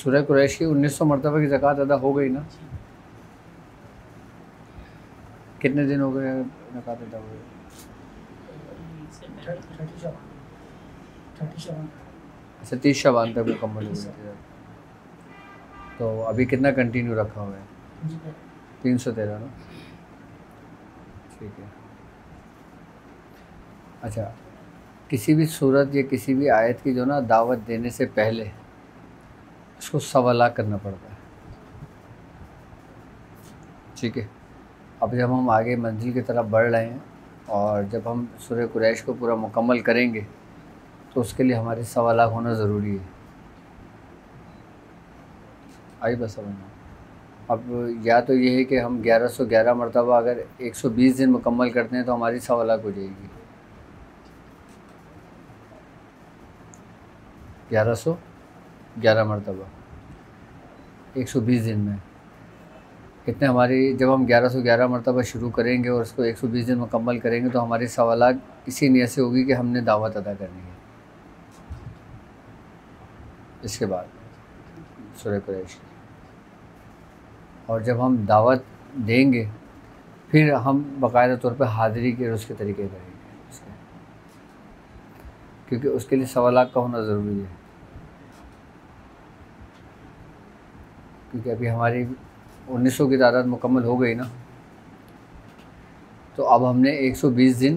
सूरह कुरैश की 1900 मरतबा की ज़कात अदा हो गई ना। कितने दिन हो गए ज़कात अदा हुए? 30 शबान तक मुकम्मल हो गई थी। तो अभी कितना कंटिन्यू रखा हुआ है? 313 ना। ठीक है। अच्छा, किसी भी सूरत या किसी भी आयत की जो ना दावत देने से पहले उसको सवाल करना पड़ता है। ठीक है। अब जब हम आगे मंजिल की तरफ बढ़ रहे हैं और जब हम सूरह कुरैश को पूरा मुकम्मल करेंगे तो उसके लिए हमारे सवाल होना ज़रूरी है। आई बस समझना। अब या तो ये है कि हम 1111 मरतबा अगर 120 दिन मुकम्मल करते हैं तो हमारी सवाल हो जाएगी 1111 मरतबा 120 दिन में। कितने हमारी जब हम 1111 मरतबा शुरू करेंगे और उसको 120 दिन मुकम्मल करेंगे तो हमारी सवाल इसी नीयत से होगी कि हमने दावत अदा करनी है। इसके बाद सूरह कुरैश की, और जब हम दावत देंगे फिर हम बाकायदा तौर पर हाज़िरी के उसके तरीके करेंगे उसके, क्योंकि उसके लिए सवाल का होना ज़रूरी है। क्योंकि अभी हमारी 1900 की तादाद मुकम्मल हो गई ना, तो अब हमने 120 दिन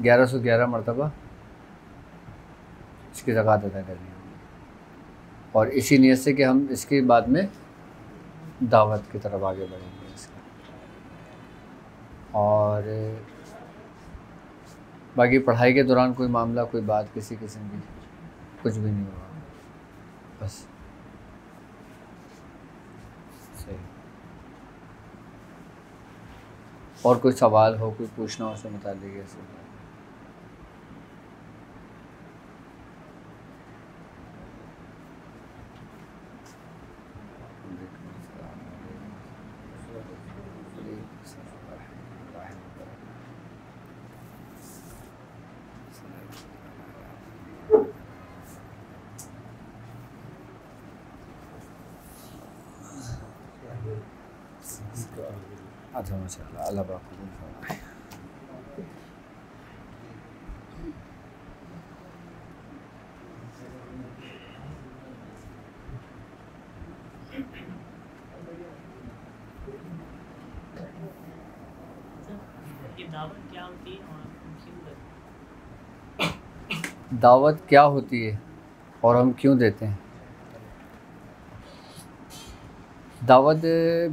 1111 मरतबा इसकी ज़कात अदा करनी है। और इसी नीयत से कि हम इसके बाद में दावत की तरफ आगे बढ़ेंगे इसका। और बाकी पढ़ाई के दौरान कोई मामला, कोई बात किसी किस्म की कुछ भी नहीं हुआ, बस सही। और कोई सवाल हो, कोई पूछना हो उससे मुताल्लिक़ ऐसे। अच्छा माशाअल्लाह, अल्लाह पाक कबूल फरमाए। दावत क्या होती है और हम क्यों देते हैं? दावत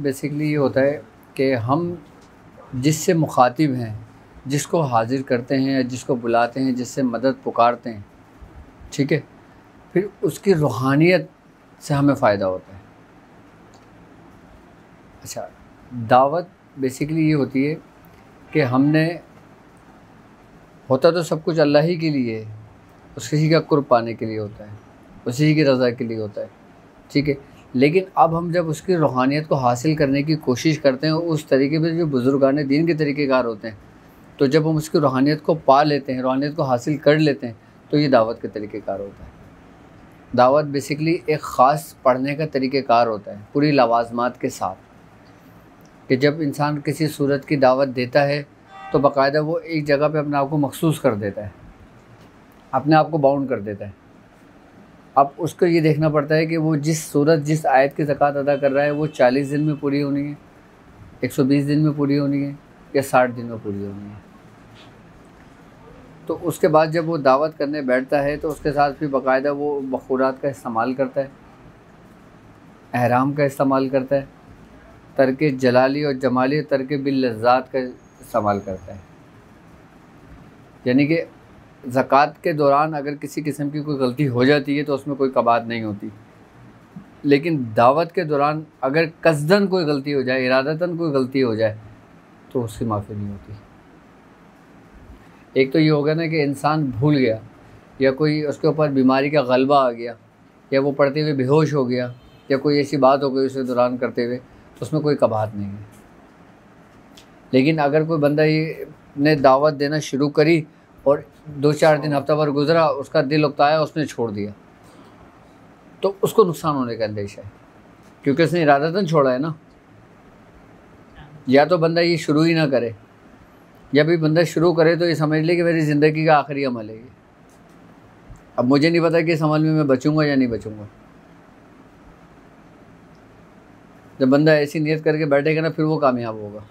बेसिकली ये होता है कि हम जिससे मुखातिब हैं, जिसको हाज़िर करते हैं या जिसको बुलाते हैं, जिससे मदद पुकारते हैं, ठीक है, फिर उसकी रूहानियत से हमें फ़ायदा होता है। अच्छा, दावत बेसिकली ये होती है कि हमने, होता तो सब कुछ अल्लाह ही के लिए है, उस किसी का कुर्ब पाने के लिए होता है, उसी की रज़ा के लिए होता है, ठीक है। लेकिन अब हम जब उसकी रूहानियत को हासिल करने की कोशिश करते हैं उस तरीके पे जो बुज़ुर्गान दीन के तरीक़ेकार होते हैं, तो जब हम उसकी रूहानियत को पा लेते हैं, रूहानियत को हासिल कर लेते हैं, तो ये दावत के तरीक़ेकार होता है। दावत बेसिकली एक ख़ास पढ़ने का तरीक़ेकार होता है पूरी लवाज़मात के साथ, कि जब इंसान किसी सूरत की दावत देता है तो बाकायदा वो एक जगह पे अपने आप को मखसूस कर देता है, अपने आप को बाउंड कर देता है। अब उसको ये देखना पड़ता है कि वो जिस सूरत, जिस आयत की ज़कात अदा कर रहा है वो 40 दिन में पूरी होनी है, 120 दिन में पूरी होनी है या 60 दिन में पूरी होनी है। तो उसके बाद जब वो दावत करने बैठता है तो उसके साथ फिर बाकायदा वो बखूरात का इस्तेमाल करता है, एहराम का इस्तेमाल करता है, तर्क जलाली और जमाली, तर्क बिल्लज़्ज़ात का इस्तेमाल करता है। यानी कि ज़कात के दौरान अगर किसी किस्म की कोई गलती हो जाती है तो उसमें कोई कबात नहीं होती, लेकिन दावत के दौरान अगर कसदन कोई गलती हो जाए, इरादतन कोई गलती हो जाए, तो उसकी माफ़ी नहीं होती। एक तो ये होगा ना कि इंसान भूल गया या कोई उसके ऊपर बीमारी का गलबा आ गया या वो पढ़ते हुए बेहोश हो गया या कोई ऐसी बात हो गई उसे दौरान करते हुए, तो उसमें कोई कबात नहीं है। लेकिन अगर कोई बंदा ये ने दावत देना शुरू करी और 2-4 दिन, हफ्ता भर गुज़रा, उसका दिल उकताया, उसने छोड़ दिया, तो उसको नुकसान होने का अंदेशा है, क्योंकि उसने इरादतन छोड़ा है ना। या तो बंदा ये शुरू ही ना करे, या भी बंदा शुरू करे तो ये समझ ले कि मेरी ज़िंदगी का आखिरी अमल है ये। अब मुझे नहीं पता कि इस अमल में मैं बचूंगा या नहीं बचूंगा। जब बंदा ऐसी नियत करके बैठेगा ना, फिर वो कामयाब होगा।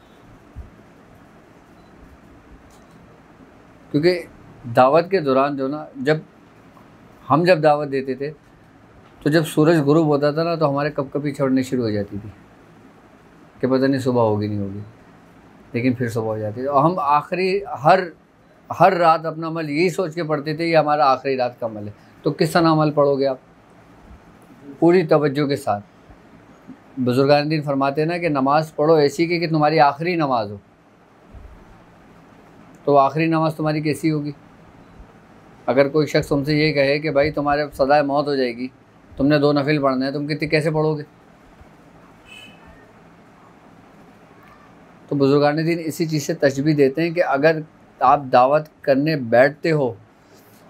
क्योंकि दावत के दौरान जो ना, जब दावत देते थे तो जब सूरज गुरूब होता था ना, तो हमारे कपकपी छोड़नी शुरू हो जाती थी कि पता नहीं सुबह होगी नहीं होगी, लेकिन फिर सुबह हो जाती थी। और हम आखिरी हर रात अपना अमल यही सोच के पढ़ते थे, ये हमारा आखिरी रात का अमल है। तो किस तरह अमल पढ़ोगे आप? पूरी तवज्जो के साथ। बुजुर्गान दीन फरमाते हैं ना कि नमाज़ पढ़ो ऐसी कि तुम्हारी आखिरी नमाज हो। तो आखिरी नमाज तुम्हारी कैसी होगी? अगर कोई शख्स तुमसे ये कहे कि भाई तुम्हारे सदाए मौत हो जाएगी, तुमने 2 नफिल पढ़ने हैं, तुम कितनी कैसे पढ़ोगे? तो बुजुर्गान दीन इसी चीज़ से तशबीह देते हैं कि अगर आप दावत करने बैठते हो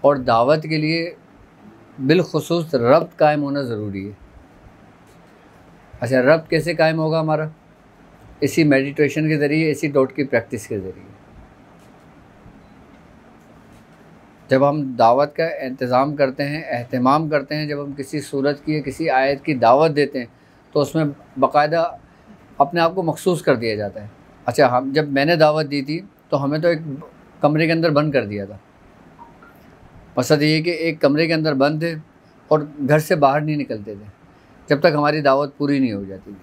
और दावत के लिए बिलखुसूस रब्त कायम होना ज़रूरी है। अच्छा, रब्त कैसे कायम होगा हमारा? इसी मेडिटेशन के ज़रिए, इसी डॉट की प्रैक्टिस के ज़रिए। जब हम दावत का इंतज़ाम करते हैं, एहतमाम करते हैं, जब हम किसी सूरत की या किसी आयत की दावत देते हैं, तो उसमें बाकायदा अपने आप को मखसूस कर दिया जाता है। अच्छा, जब मैंने दावत दी थी तो हमें तो एक कमरे के अंदर बंद कर दिया था। मकसद ये कि एक कमरे के अंदर बंद थे और घर से बाहर नहीं निकलते थे जब तक हमारी दावत पूरी नहीं हो जाती थी।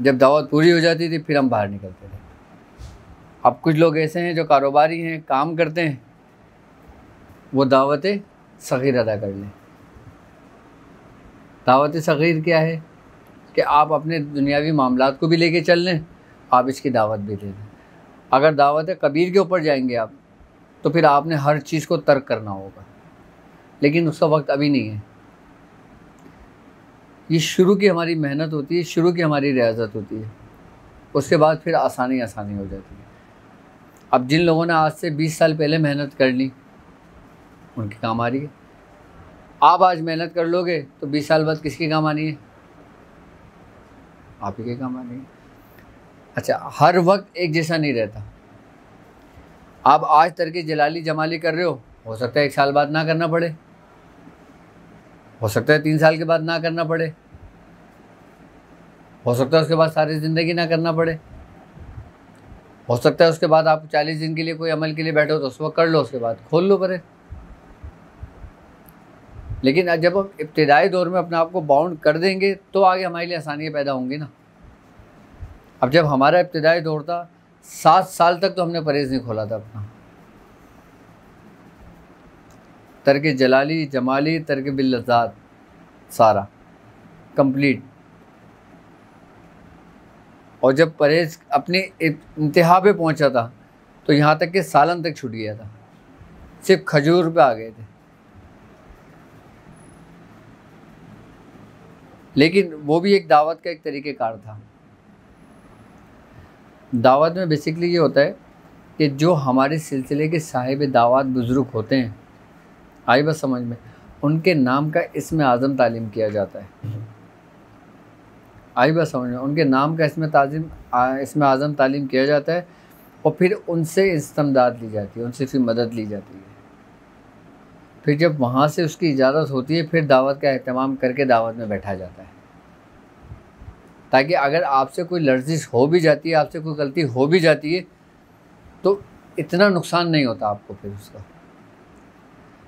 जब दावत पूरी हो जाती थी फिर हम बाहर निकलते थे। अब कुछ लोग ऐसे हैं जो कारोबारी हैं, काम करते हैं, वो दावत सग़ीर अदा कर लें। दावत सग़ीर क्या है कि आप अपने दुनियावी मामलात को भी लेके चल लें, आप इसकी दावत भी दे दें। अगर दावत कबीर के ऊपर जाएंगे आप, तो फिर आपने हर चीज़ को तर्क करना होगा, लेकिन उसका वक्त अभी नहीं है। ये शुरू की हमारी मेहनत होती है, शुरू की हमारी रियाजत होती है, उसके बाद फिर आसानी हो जाती है। अब जिन लोगों ने आज से 20 साल पहले मेहनत कर ली, उनके काम आ रही है। आप आज मेहनत कर लोगे तो 20 साल बाद किसके काम आनी है? आप ही के काम आनी है। अच्छा, हर वक्त एक जैसा नहीं रहता। आप आज तरके जलाली जमाली कर रहे हो सकता है 1 साल बाद ना करना पड़े, हो सकता है 3 साल के बाद ना करना पड़े, हो सकता है उसके बाद सारी ज़िंदगी ना करना पड़े, हो सकता है उसके बाद आप 40 दिन के लिए कोई अमल के लिए बैठो तो उस वक्त कर लो, उसके बाद खोल लो परे। लेकिन जब हम इब्तिदाई दौर में अपने आप को बाउंड कर देंगे तो आगे हमारे लिए आसानियाँ पैदा होंगी ना। अब जब हमारा इब्तिदाई दौर था, 7 साल तक तो हमने परहेज़ नहीं खोला था अपना। तरके जलाली जमाली तरके बिल्लज़ात सारा कंप्लीट। और जब परहेज़ अपनी इंतहा पे पहुंचा था तो यहाँ तक कि सालन तक छूट गया था, सिर्फ खजूर पे आ गए थे। लेकिन वो भी एक दावत का एक तरीक़ेकार था। दावत में बेसिकली ये होता है कि जो हमारे सिलसिले के साहिब दावत बुज़ुर्ग होते हैं, आई बस समझ में, उनके नाम का इस्म आज़म तालीम किया जाता है। आई बस समझ में, उनके नाम का इस्म आज़म तालीम किया जाता है और फिर उनसे इस्तिमदाद ली जाती है, उनसे फिर मदद ली जाती है। फिर जब वहाँ से उसकी इजाज़त होती है, फिर दावत का एहतमाम करके दावत में बैठा जाता है, ताकि अगर आपसे कोई लर्जिश हो भी जाती है, आपसे कोई गलती हो भी जाती है, तो इतना नुकसान नहीं होता आपको। फिर उसका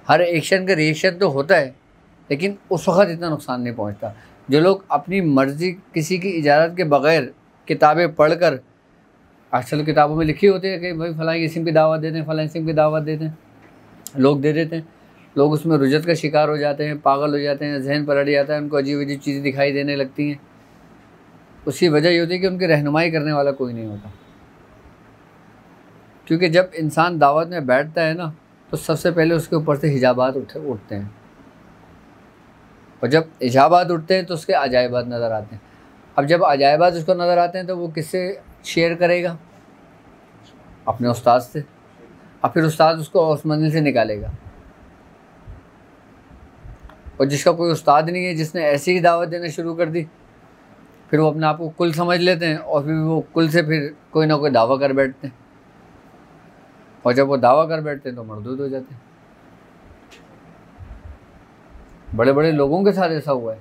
हर एक्शन का रिएक्शन तो होता है, लेकिन उस वक्त इतना नुकसान नहीं पहुंचता। जो लोग अपनी मर्ज़ी किसी की इजाज़त के बग़ैर किताबें पढ़कर, अक्सर किताबों में लिखी होती है कि भाई फ़लाँ किस्म की दावत दे दें, फ़लाँ किस्म की दावत दे दें, लोग दे देते हैं। लोग उसमें रुजत का शिकार हो जाते हैं, पागल हो जाते हैं, जहन पलट जाता है, उनको अजीब अजीब चीज़ें दिखाई देने लगती हैं। उसकी वजह ये होती है कि उनकी रहनुमाई करने वाला कोई नहीं होता। क्योंकि जब इंसान दावत में बैठता है ना, तो सबसे पहले उसके ऊपर से हिजाबात उठते हैं, और जब हिजाबात उठते हैं तो उसके अजायबात नज़र आते हैं। अब जब अजायबात उसको नज़र आते हैं तो वो किससे शेयर करेगा? अपने उस्ताद से। अब फिर उस्ताद उसको उस मंजिल से निकालेगा। और जिसका कोई उस्ताद नहीं है, जिसने ऐसे ही दावत देना शुरू कर दी, फिर वो अपने आप को कुल समझ लेते हैं और फिर वो कुल से फिर कोई ना कोई दावा कर बैठते हैं, और जब वो दावा कर बैठते हैं तो मरदूद हो जाते हैं। बड़े बड़े लोगों के साथ ऐसा हुआ है।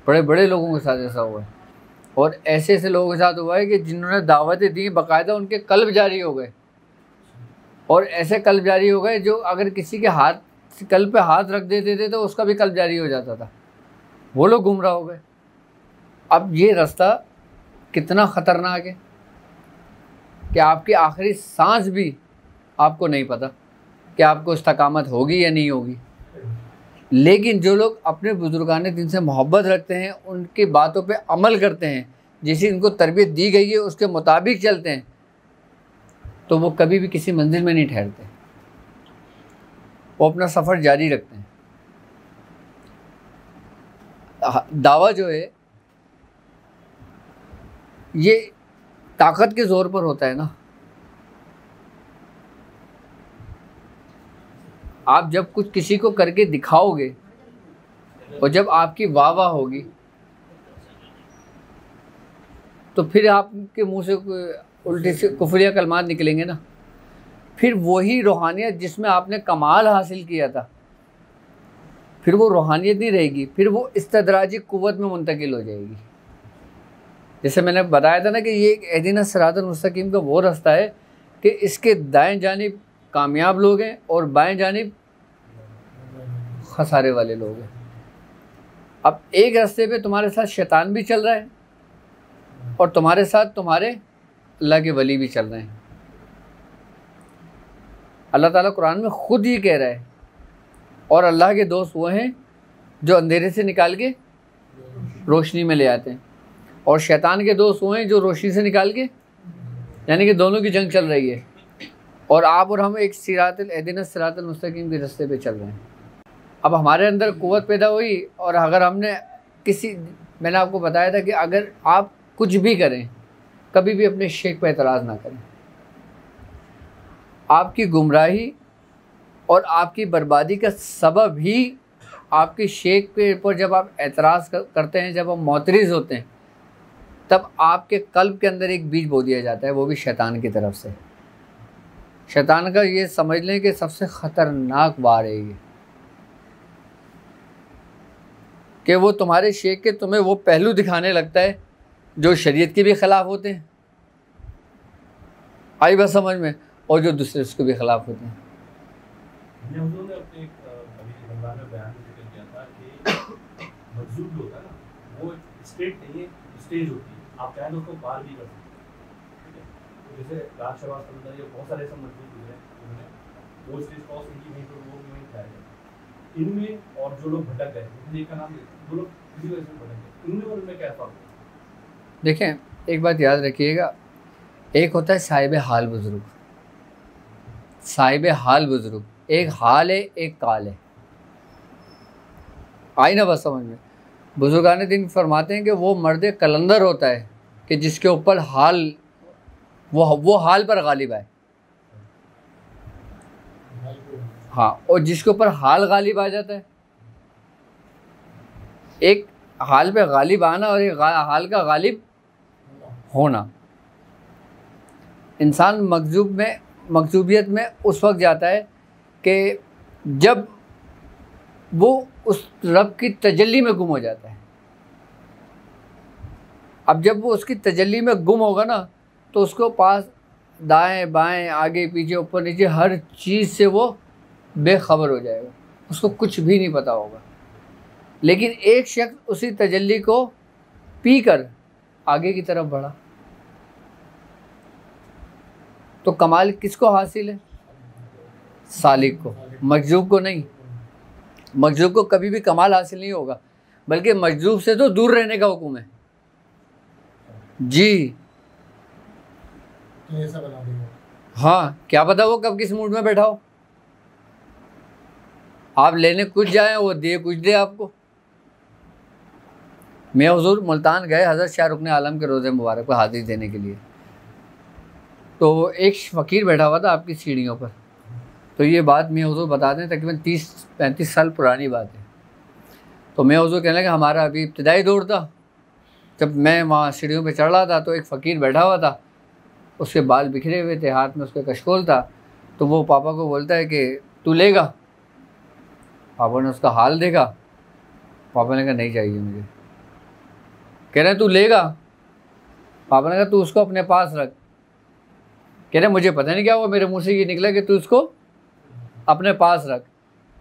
बड़े बड़े लोगों के साथ ऐसा हुआ है, और ऐसे ऐसे लोगों के साथ हुआ है कि जिन्होंने दावतें दी बाकायदा उनके कल्ब जारी हो गए, और ऐसे कल्ब जारी हो गए जो अगर किसी के हाथ कल्ब पे हाथ रख देते थे तो उसका भी कल्ब जारी हो जाता था। वो लोग गुमराह हो गए। अब ये रास्ता कितना ख़तरनाक है कि आपकी आखिरी सांस भी आपको नहीं पता कि आपको इस्तकामत होगी या नहीं होगी। लेकिन जो लोग अपने बुजुर्गाने दिन से मोहब्बत रखते हैं, उनकी बातों पे अमल करते हैं, जैसी इनको तरबियत दी गई है उसके मुताबिक चलते हैं, तो वो कभी भी किसी मंजिल में नहीं ठहरते, वो अपना सफ़र जारी रखते हैं। दावा जो है ये ताकत के ज़ोर पर होता है ना। आप जब कुछ किसी को करके दिखाओगे और जब आपकी वाह वाह होगी तो फिर आपके मुंह से उल्टे से कुफरिया कलमात निकलेंगे ना। फिर वही रूहानियत जिसमें आपने कमाल हासिल किया था, फिर वो रूहानियत नहीं रहेगी, फिर वो इस्तदराजी कुव्वत में मुंतकिल हो जाएगी। जैसे मैंने बताया था ना कि ये इहदिना सिरातल मुस्तकीम का वो रास्ता है कि इसके दाएं जानिब कामयाब लोग हैं और बाएं जानिब खसारे वाले लोग हैं। अब एक रास्ते पे तुम्हारे साथ शैतान भी चल रहा है और तुम्हारे साथ तुम्हारे अल्लाह के वली भी चल रहे हैं। अल्लाह ताला कुरान में ख़ुद ही कह रहा है, और अल्लाह के दोस्त वो हैं जो अंधेरे से निकाल के रोशनी में ले आते हैं, और शैतान के दोस्त वो हैं जो रोशनी से निकाल के, यानी कि दोनों की जंग चल रही है, और आप और हम एक इहदिना सिरातल मुस्तकीम के रास्ते पे चल रहे हैं। अब हमारे अंदर क़ुव्वत पैदा हुई, और अगर हमने मैंने आपको बताया था कि अगर आप कुछ भी करें, कभी भी अपने शेख पर एतराज़ ना करें। आपकी गुमराही और आपकी बर्बादी का सबब ही आपके शेख के ऊपर जब आप एतराज़ करते हैं, जब आप मोतरिज़ होते हैं, तब आपके कल्ब के अंदर एक बीज बो दिया जाता है, वो भी शैतान की तरफ से। शैतान का ये समझ लें कि सबसे ख़तरनाक वार है ये, कि वो तुम्हारे शेख के तुम्हें वो पहलू दिखाने लगता है जो शरीयत के भी ख़िलाफ़ होते हैं, आई बात समझ में, और जो दूसरे उसके भी ख़िलाफ़ होते हैं। आप चाहें तो उसको पार भी कर सकते हैं। तो जैसे राज शहबाज समझदार ये बहुत सारे ऐसे मजबूत गुजरे उन्होंने वो स्टेज क्रॉस इनकी वहीं पर वो वहीं खाया गया इनमें, और जो लोग भटक गए, एक का नाम जो लोग किसी वजह से भटक गए, इनमें और उनमें क्या फ़र्क है? देखें, एक बात याद रखिएगा, एक होता है साहिब हाल बुज़ुर्ग। साहिब हाल बुज़ुर्ग, एक हाल है एक काल है। आई ना बस समझ में। बुजुर्गान दिन फरमाते हैं कि वो मर्द कलंदर होता है कि जिसके ऊपर हाल वो हाल पर गालिब आए। हाँ, और जिसके ऊपर हाल गालिब आ जाता है, एक हाल पे गालिब आना और एक हाल का गालिब होना। इंसान मकजूबियत में उस वक्त जाता है कि जब वो उस रब की तजल्ली में गुम हो जाता है। अब जब वो उसकी तजल्ली में गुम होगा ना, तो उसको पास दाएं बाएं आगे पीछे ऊपर नीचे हर चीज़ से वो बेखबर हो जाएगा, उसको कुछ भी नहीं पता होगा। लेकिन एक शख्स उसी तजल्ली को पी कर आगे की तरफ बढ़ा, तो कमाल किसको हासिल है? सालिक को, मजजूब को नहीं। मजजूब को कभी भी कमाल हासिल नहीं होगा, बल्कि मजजूब से तो दूर रहने का हुक्म है जी। ऐसा बना देगा। हाँ, क्या पता वो कब किस मूड में बैठा हो। आप लेने कुछ जाए, वो दिए कुछ दे आपको। मैं हुजूर मुल्तान गए हज़रत शाह रुकन आलम के रोज़े मुबारक को हाजिरी देने के लिए, तो एक फ़कीर बैठा हुआ था आपकी सीढ़ियों पर। तो ये बात मियाँ हुजूर बताते हैं, तकरीबन 30-35 साल पुरानी बात है। तो मियाँ हुजूर कहने लगे हमारा अभी इब्तिदाई दौर था, जब मैं वहाँ सीढ़ियों पे चढ़ रहा था तो एक फ़कीर बैठा हुआ था, उसके बाल बिखरे हुए थे, हाथ में उसके कशकोल था। तो वो पापा को बोलता है कि तू लेगा। पापा ने उसका हाल देखा, पापा ने कहा नहीं चाहिए मुझे। कह रहे तू लेगा। पापा ने कहा तू उसको अपने पास रख। कह रहे मुझे पता नहीं क्या हुआ, मेरे मुंह से ये निकला कि तू उसको अपने पास रख।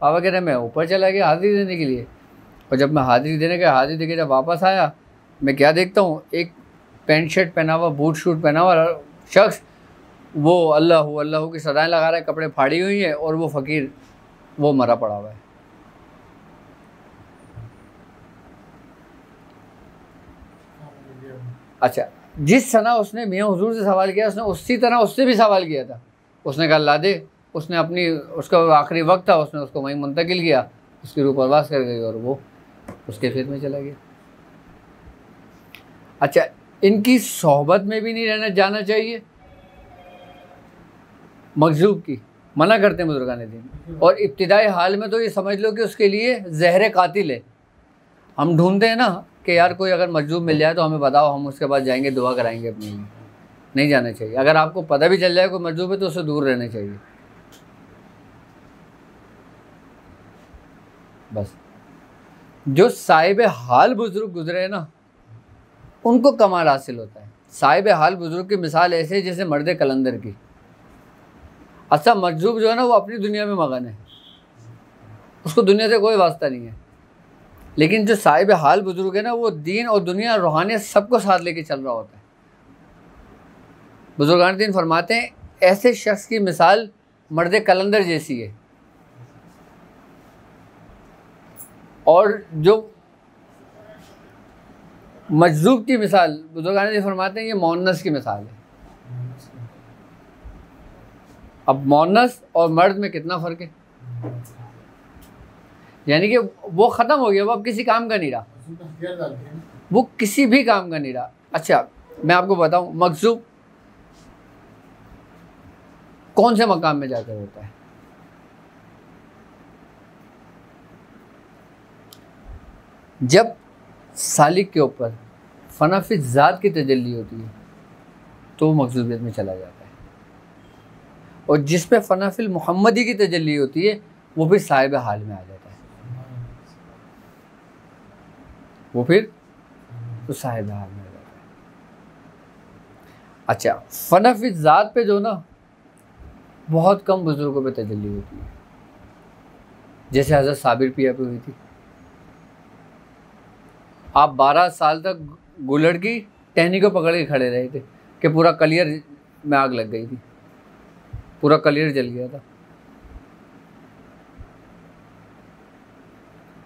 पापा कह रहे मैं ऊपर चला गया हाज़िरी देने के लिए, और जब मैं हाज़िरी देने गया, हाज़िरी देके जब वापस आया, मैं क्या देखता हूँ, एक पैंट शर्ट पहना हुआ, बूट शूट पहना हुआ शख्स, वो अल्लाह की सदाएं लगा रहा है, कपड़े फाड़ी हुई है, और वो फ़कीर वो मरा पड़ा हुआ है। अच्छा, जिस सना उसने मियाँ हुजूर से सवाल किया, उसने उसी तरह उससे भी सवाल किया था। उसने कहा ला दे। उसने उसका आखिरी वक्त था, उसने उसको वहीं मुंतकिल किया, उसकी रूह परवास कर गई और वो उसके खेत में चला गया। अच्छा, इनकी सोहबत में भी नहीं रहना जाना चाहिए, मजलूब की मना करते हैं बुजुर्गान दीन। और इब्तिदाई हाल में तो ये समझ लो कि उसके लिए जहर कातिल है। हम ढूंढते हैं ना कि यार कोई अगर मजलूब मिल जाए तो हमें बताओ, हम उसके पास जाएंगे, दुआ कराएंगे अपने लिए। नहीं जाना चाहिए। अगर आपको पता भी चल जाए कोई मजलूब है तो उससे दूर रहना चाहिए। बस जो साहिब हाल बुजुर्ग गुजरे ना, उनको कमाल हासिल होता है। साहिब हाल बुजुर्ग की मिसाल ऐसे है जैसे मर्द कलंदर की। अच्छा, मजलूब जो है ना वो अपनी दुनिया में मगन है, उसको दुनिया से कोई वास्ता नहीं है। लेकिन जो साहिब हाल बुजुर्ग है ना, वो दीन और दुनिया रूहानियत सबको साथ लेके चल रहा होता है। बुजुर्गान दीन फरमाते हैं ऐसे शख्स की मिसाल मर्द कलंदर जैसी है, और जो मजलूब की मिसाल बुजुर्गान दीन फरमाते हैं ये मोनस की मिसाल है। अब मोनस और मर्द में कितना फ़र्क है, यानी कि वो ख़त्म हो गया, वो अब किसी काम का नहीं रहा, वो किसी भी काम का नहीं रहा। अच्छा, मैं आपको बताऊं मजलूब कौन से मकाम में जाकर होता है। जब सालिक के ऊपर फनाफिल ज़ात की तजल्ली होती है तो वो मजलूबियत में चला जाता है, और जिस पे फनाफिल मोहम्मदी की तजल्ली होती है वो फिर साहिब हाल में आ जाता है, वो फिर तो साहिब हाल में आ जाता है। अच्छा, फनाफिल ज़ात पे जो ना बहुत कम बुजुर्गों पे तजल्ली होती है, जैसे हज़रत साबिर पिया पे हुई थी। आप 12 साल तक गुलड़ की टहनी को पकड़ के खड़े रहे थे कि पूरा कलियर में आग लग गई थी, पूरा कलियर जल गया था।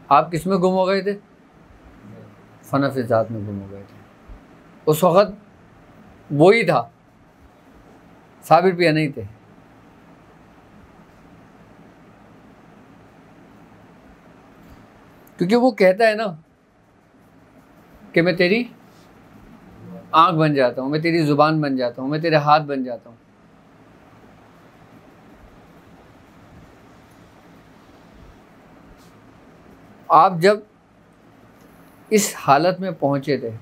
आप किस में गुम हो गए थे? फनाफिल ज़ात में गुम हो गए थे। उस वक़्त वो ही था, साबिर पिया नहीं थे। क्योंकि वो कहता है ना कि मैं तेरी आँख बन जाता हूँ, मैं तेरी ज़ुबान बन जाता हूँ, मैं तेरे हाथ बन जाता हूँ। आप जब इस हालत में पहुँचे थे,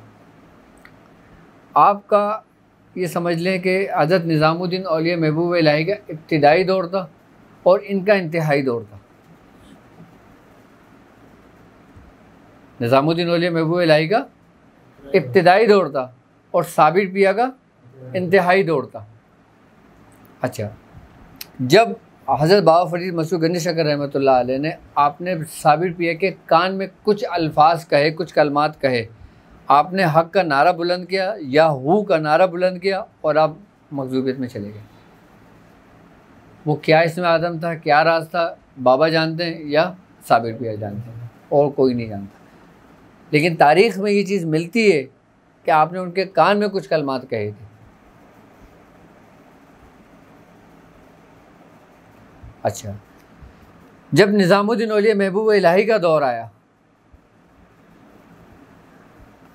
आपका ये समझ लें कि हज़रत निज़ामुद्दीन औलिया महबूब इलाही का इब्तिदाई दौर था और इनका इंतहाई दौर था। निज़ामुद्दीन औलिया महबूब इलाही का इब्तिदाई दौर था और साबिर पिया का इंतहाई दौर था। अच्छा, जब हज़रत बाबा फरीद मसूद गंज शकर रहमतुल्लाह अलैह ने आपने साबिर पिया के कान में कुछ अल्फाज कहे, कुछ कलमात कहे, आपने हक़ का नारा बुलंद किया या हू का नारा बुलंद किया और आप मखजूबियत में चले गए। वो क्या इसमें आदम था, क्या राज था, बाबा जानते हैं या साबिर पिया जानते हैं, और कोई नहीं जानता। लेकिन तारीख़ में ये चीज़ मिलती है कि आपने उनके कान में कुछ कलमात कहे थे। अच्छा, जब निज़ामुद्दीन औलिया महबूब इलाही का दौर आया,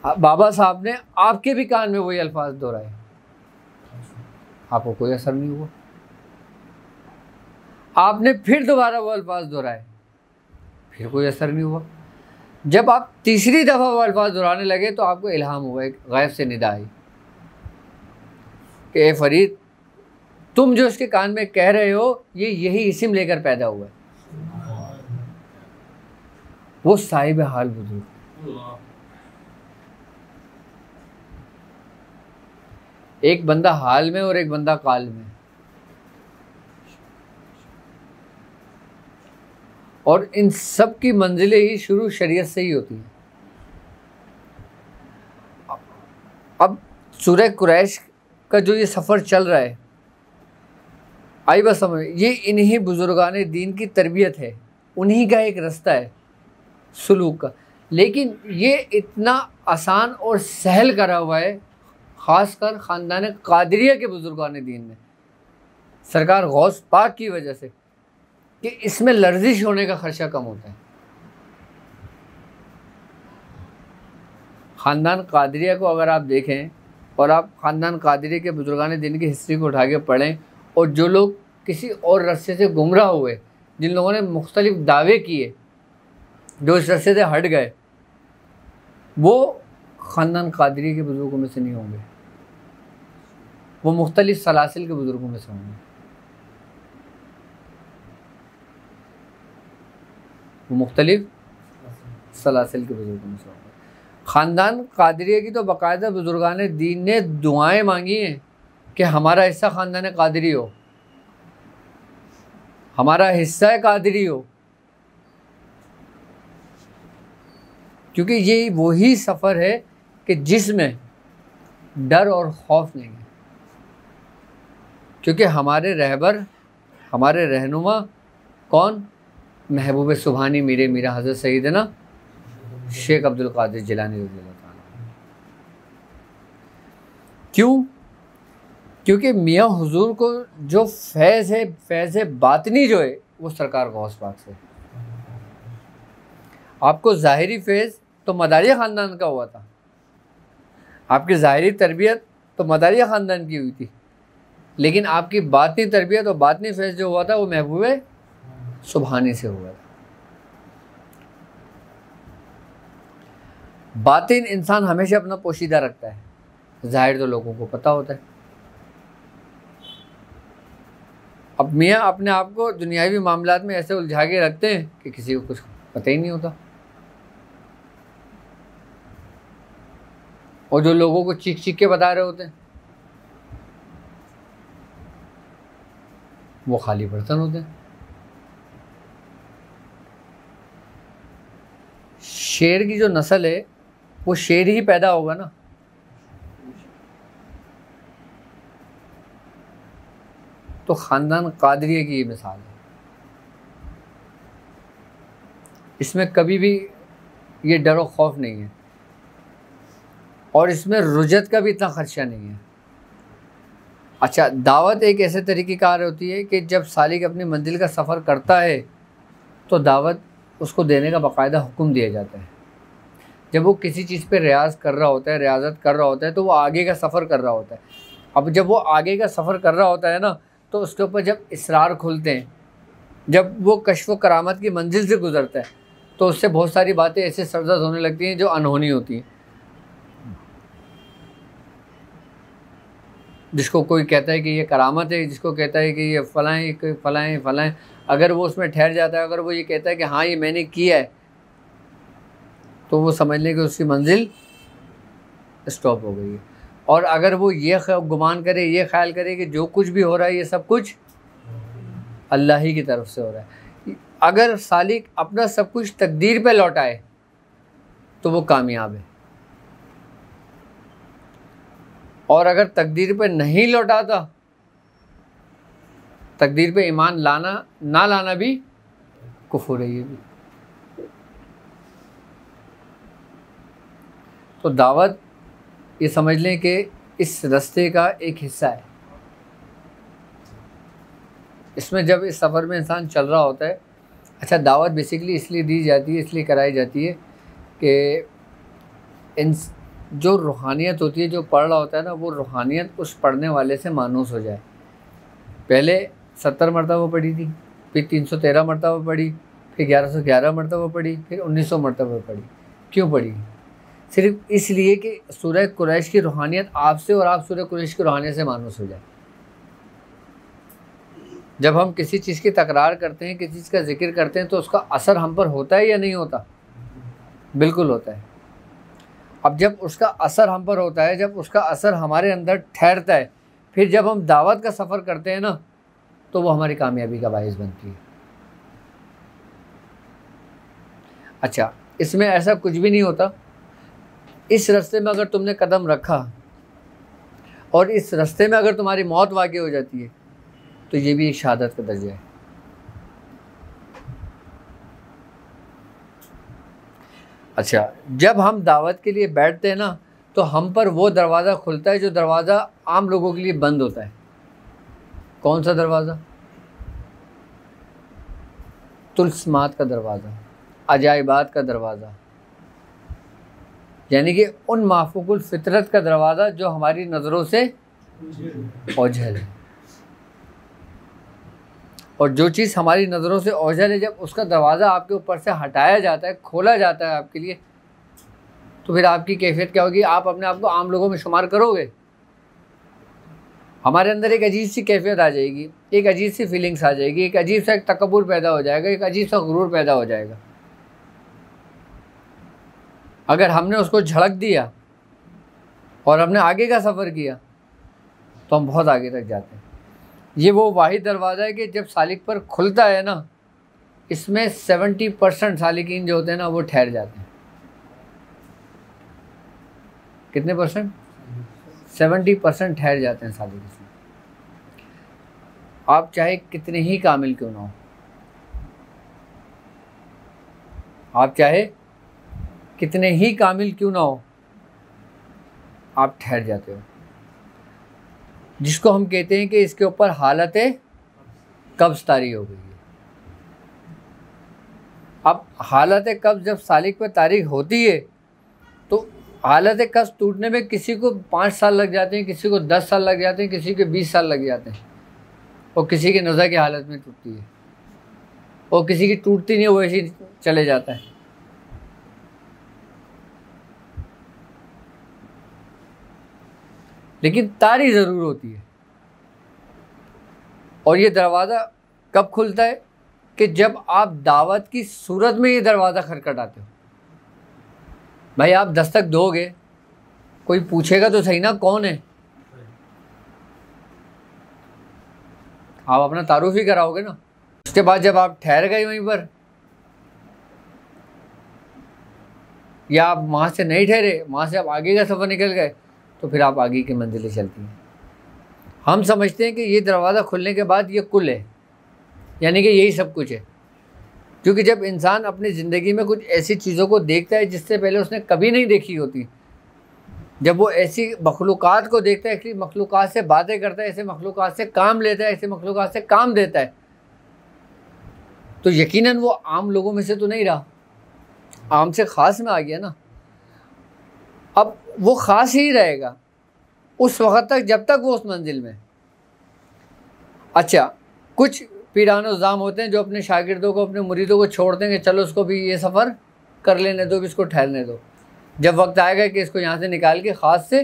बाबा साहब ने आपके भी कान में वही अल्फाज दोहराए, आपको कोई असर नहीं हुआ। आपने फिर दोबारा वो अल्फाज दोहराए, फिर कोई असर नहीं हुआ। जब आप तीसरी दफ़ा वो अल्फाज दोहराने लगे तो आपको इल्हाम हुआ, एक गैब से निदा आई कि ए फरीद, तुम जो इसके कान में कह रहे हो ये यही इस्म लेकर पैदा हुआ है। वो साहिब हाल बुजुर्ग, एक बंदा हाल में और एक बंदा काल में, और इन सब की मंजिलें ही शुरू शरीयत से ही होती हैं। अब सूरह कुरैश का जो ये सफ़र चल रहा है, आई बस समझ, ये इन्हीं बुजुर्गान दीन की तरबियत है, उन्हीं का एक रास्ता है सलूक का। लेकिन ये इतना आसान और सहल करा हुआ है ख़ासकर ख़ानदान कादरिया के बुजुर्गान दीन ने, सरकार गौस पाक की वजह से, कि इसमें लर्जिश होने का खर्चा कम होता है। ख़ानदान कादरिया को अगर आप देखें और आप ख़ानदान कादरिया के बुजुर्गान दीन की हिस्ट्री को उठा के पढ़ें, और जो लोग किसी और रस्ते से गुमराह हुए, जिन लोगों ने मुख्तलिफ दावे किए, जो इस रस्ते से हट गए, वो ख़ानदान कादरिया के बुजुर्गों में से नहीं होंगे, वो मुख्तलिफ सलासिल के बुजुर्गों में से होंगे। वो मुख्तलिफ सलासिल के बुजुर्गों में से होंगे। ख़ानदान कादरिया की तो बाकायदा बुजुर्गान दीन ने दुआएं मांगी हैं कि हमारा हिस्सा ख़ानदान कादरी हो, हमारा हिस्सा कादरी हो, क्योंकि ये वही सफ़र है कि जिसमें डर और खौफ नहीं है। क्योंकि हमारे रहबर, हमारे रहनुमा कौन? महबूब सुबहानी मीरा हज़रत सैयदना शेख अब्दुल कादिर जिलानी रज़ियल्लाहु ताला। क्यों? क्योंकि मियाँ हुजूर को जो फैज़ है, फैज़ बातनी जो है, वो सरकार गौस पाक से। आपको ज़ाहिरी फैज़ तो मदारिया ख़ानदान का हुआ था, आपकी ज़ाहिरी तरबियत तो मदारिया ख़ानदान की हुई थी, लेकिन आपकी बातनी तरबियत और बातनी फैज़ जो हुआ था वो महबूब सुबहानी से हुआ था। बातिन इंसान हमेशा अपना पोशीदा रखता है, ज़ाहिर तो लोगों को पता होता है। अब मियाँ अपने आप को दुनियावी मामलात में ऐसे उलझा के रखते हैं कि किसी को कुछ पता ही नहीं होता, और जो लोगों को चीख चीख के बता रहे होते हैं वो खाली बर्तन होते हैं। शेर की जो नस्ल है वो शेर ही पैदा होगा ना। तो ख़ानदान कादरिया की ये मिसाल है, इसमें कभी भी ये डर और खौफ नहीं है, और इसमें रुजत का भी इतना खर्चा नहीं है। अच्छा, दावत एक ऐसे तरीक़ेकार होती है कि जब सालिक अपनी मंजिल का सफ़र करता है तो दावत उसको देने का बाकायदा हुक्म दिया जाता है। जब वो किसी चीज़ पे रियाज़ कर रहा होता है, रियाज़त कर रहा होता है, तो वो आगे का सफ़र कर रहा होता है। अब जब वो आगे का सफ़र कर रहा होता है ना, तो उसके ऊपर जब इसरार खुलते हैं, जब वो कश्फ व करामत की मंजिल से गुज़रता है, तो उससे बहुत सारी बातें ऐसे सरजद होने लगती हैं जो अनहोनी होती हैं। जिसको कोई कहता है कि ये करामत है, जिसको कहता है कि ये फ़लाँ फ़लाँ फ़लाँ, अगर वो उसमें ठहर जाता है, अगर वो ये कहता है कि हाँ ये मैंने किया है, तो वो समझ लें कि उसकी मंजिल स्टॉप हो गई है। और अगर वो ये गुमान करे, ये ख्याल करे कि जो कुछ भी हो रहा है ये सब कुछ अल्लाह ही की तरफ से हो रहा है, अगर सालिक अपना सब कुछ तकदीर पे लौटाए तो वो कामयाब है, और अगर तकदीर पे नहीं लौटाता, तकदीर पे ईमान लाना ना लाना भी कुफ्र है। ये भी तो दावत ये समझ लें कि इस रास्ते का एक हिस्सा है। इसमें जब इस सफ़र में इंसान चल रहा होता है, अच्छा, दावत बेसिकली इसलिए दी जाती है, इसलिए कराई जाती है कि इन जो रूहानियत होती है, जो पढ़ रहा होता है ना, वो रूहानियत उस पढ़ने वाले से मानूस हो जाए। पहले 70 मरतबा पढ़ी थी, फिर 313 मरतबा पढ़ी, फिर 1111 मरतबा पढ़ी, फिर 1900 मरतबा पढ़ी। क्यों पढ़ी? सिर्फ इसलिए कि सूरह कुरैश की रूहानियत आपसे और आप सूरह कुरैश की रूहानियत से मानूस हो जाए। जब हम किसी चीज़ की तकरार करते हैं, किसी चीज़ का जिक्र करते हैं, तो उसका असर हम पर होता है या नहीं होता? बिल्कुल होता है। अब जब उसका असर हम पर होता है, जब उसका असर हमारे अंदर ठहरता है, फिर जब हम दावत का सफ़र करते हैं ना, तो वो हमारी कामयाबी का बाइस बनती है। अच्छा, इसमें ऐसा कुछ भी नहीं होता। इस रास्ते में अगर तुमने कदम रखा और इस रास्ते में अगर तुम्हारी मौत वाक़ई हो जाती है, तो ये भी एक शहादत का दर्जा है। अच्छा, जब हम दावत के लिए बैठते हैं ना, तो हम पर वो दरवाज़ा खुलता है जो दरवाज़ा आम लोगों के लिए बंद होता है। कौन सा दरवाज़ा? तुलस्मात का दरवाज़ा, अजाइबात का दरवाज़ा, यानी कि उन माफूकुल फितरत का दरवाज़ा जो हमारी नज़रों से ओझल है। और जो चीज़ हमारी नज़रों से ओझल है, जब उसका दरवाज़ा आपके ऊपर से हटाया जाता है, खोला जाता है आपके लिए, तो फिर आपकी कैफियत क्या होगी? आप अपने आप को आम लोगों में शुमार करोगे? हमारे अंदर एक अजीब सी कैफियत आ जाएगी, एक अजीब सी फीलिंग्स आ जाएगी, एक अजीब सा एक तकब्बुर पैदा हो जाएगा, एक अजीब सा गुरूर पैदा हो जाएगा। अगर हमने उसको झड़क दिया और हमने आगे का सफ़र किया, तो हम बहुत आगे तक जाते हैं। ये वो वाहिद दरवाज़ा है कि जब सालिक पर खुलता है ना, इसमें 70% सालिकीन जो होते हैं ना, वो ठहर जाते हैं। कितने परसेंट? 70% ठहर जाते हैं सालिक इसमें। आप चाहे कितने ही कामिल क्यों ना हो, आप चाहे कितने ही कामिल क्यों ना हो, आप ठहर जाते हो। जिसको हम कहते हैं कि इसके ऊपर हालत कब्ज़ तारी हो गई है। अब हालत कब्ज़ जब सालिक पर तारीख होती है, तो हालत कब्ज़ टूटने में किसी को 5 साल लग जाते हैं, किसी को 10 साल लग जाते हैं, किसी के 20 साल लग जाते हैं, और किसी की नज़र की हालत में टूटती है, और किसी की टूटती नहीं, वो ऐसे ही चले जाता है। लेकिन तारी ज़रूर होती है। और ये दरवाज़ा कब खुलता है? कि जब आप दावत की सूरत में ये दरवाज़ा खटखटाते हो। भाई आप दस्तक दोगे, कोई पूछेगा तो सही ना कौन है, आप अपना तारुफ ही कराओगे ना। उसके बाद जब आप ठहर गए वहीं पर, या आप वहाँ से नहीं ठहरे, वहाँ से आप आगे का सफ़र निकल गए, तो फिर आप आगे की मंजिलें चलती हैं। हम समझते हैं कि ये दरवाज़ा खुलने के बाद ये कुल है, यानी कि यही सब कुछ है। क्योंकि जब इंसान अपनी ज़िंदगी में कुछ ऐसी चीज़ों को देखता है जिससे पहले उसने कभी नहीं देखी होती, जब वो ऐसी मखलूक़ात को देखता है, ऐसी मखलूक़ात से बातें करता है, ऐसे मखलूक़ात से काम लेता है, ऐसे मखलूक़ात से काम देता है, तो यकीनन वो आम लोगों में से तो नहीं रहा, आम से ख़ास में आ गया ना। अब वो ख़ास ही रहेगा उस वक़्त तक जब तक वो उस मंजिल में। अच्छा, कुछ पीरान-ओ-ज़ाम होते हैं जो अपने शागिर्दों को, अपने मुरीदों को छोड़ देंगे, चलो उसको भी ये सफ़र कर लेने दो, भी इसको ठहरने दो, जब वक्त आएगा कि इसको यहाँ से निकाल के ख़ास से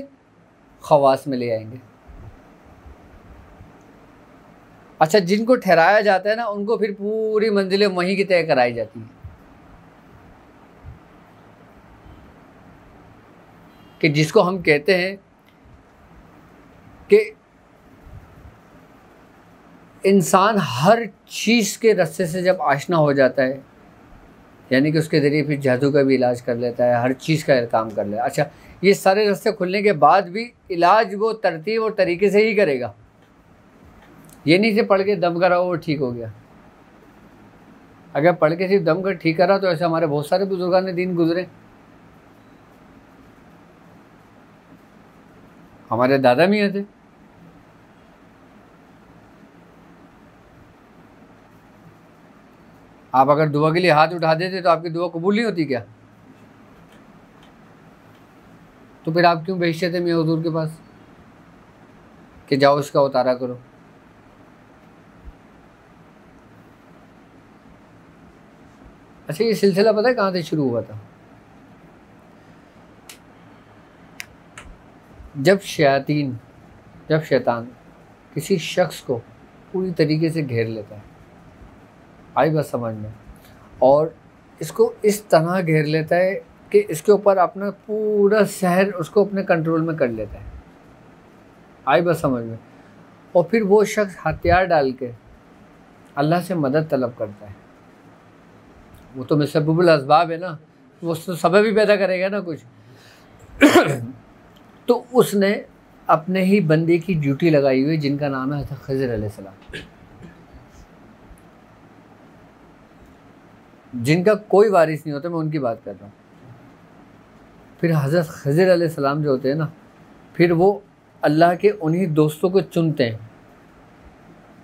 ख़वास में ले आएंगे। अच्छा, जिनको ठहराया जाता है ना, उनको फिर पूरी मंजिलें वहीं की तय कराई जाती हैं कि जिसको हम कहते हैं कि इंसान हर चीज़ के रास्ते से जब आशना हो जाता है, यानी कि उसके ज़रिए फिर जादू का भी इलाज कर लेता है, हर चीज़ का काम कर लेता है। अच्छा, ये सारे रास्ते खुलने के बाद भी इलाज वो तरतीब और तरीके से ही करेगा, ये नहीं से पढ़ के दम करा वो ठीक हो गया। अगर पढ़ के सिर्फ दम कर ठीक करा तो ऐसे हमारे बहुत सारे बुजुर्गान दीन गुजरे। हमारे दादा मियाँ थे, आप अगर दुआ के लिए हाथ उठा देते तो आपकी दुआ कबूल नहीं होती क्या? तो फिर आप क्यों भेजते थे मियाँ हुजूर के पास कि जाओ इसका उतारा करो? अच्छा, ये सिलसिला पता है कहाँ से शुरू हुआ था? जब शैतान किसी शख्स को पूरी तरीके से घेर लेता है, आई बात समझ में, और इसको इस तरह घेर लेता है कि इसके ऊपर अपना पूरा शहर उसको अपने कंट्रोल में कर लेता है, आई बात समझ में, और फिर वो शख्स हथियार डाल के अल्लाह से मदद तलब करता है। वो तो मुसब्बिबुल असबाब है ना, वो तो सबब भी पैदा करेगा ना कुछ। तो उसने अपने ही बंदे की ड्यूटी लगाई हुई, जिनका नाम है हज़रत खज़र अलैहिस्सलाम, जिनका कोई वारिस नहीं होता, मैं उनकी बात कर रहा हूँ। फिर हज़रत खज़र अलैहिस्सलाम जो होते हैं ना, फिर वो अल्लाह के उन्हीं दोस्तों को चुनते हैं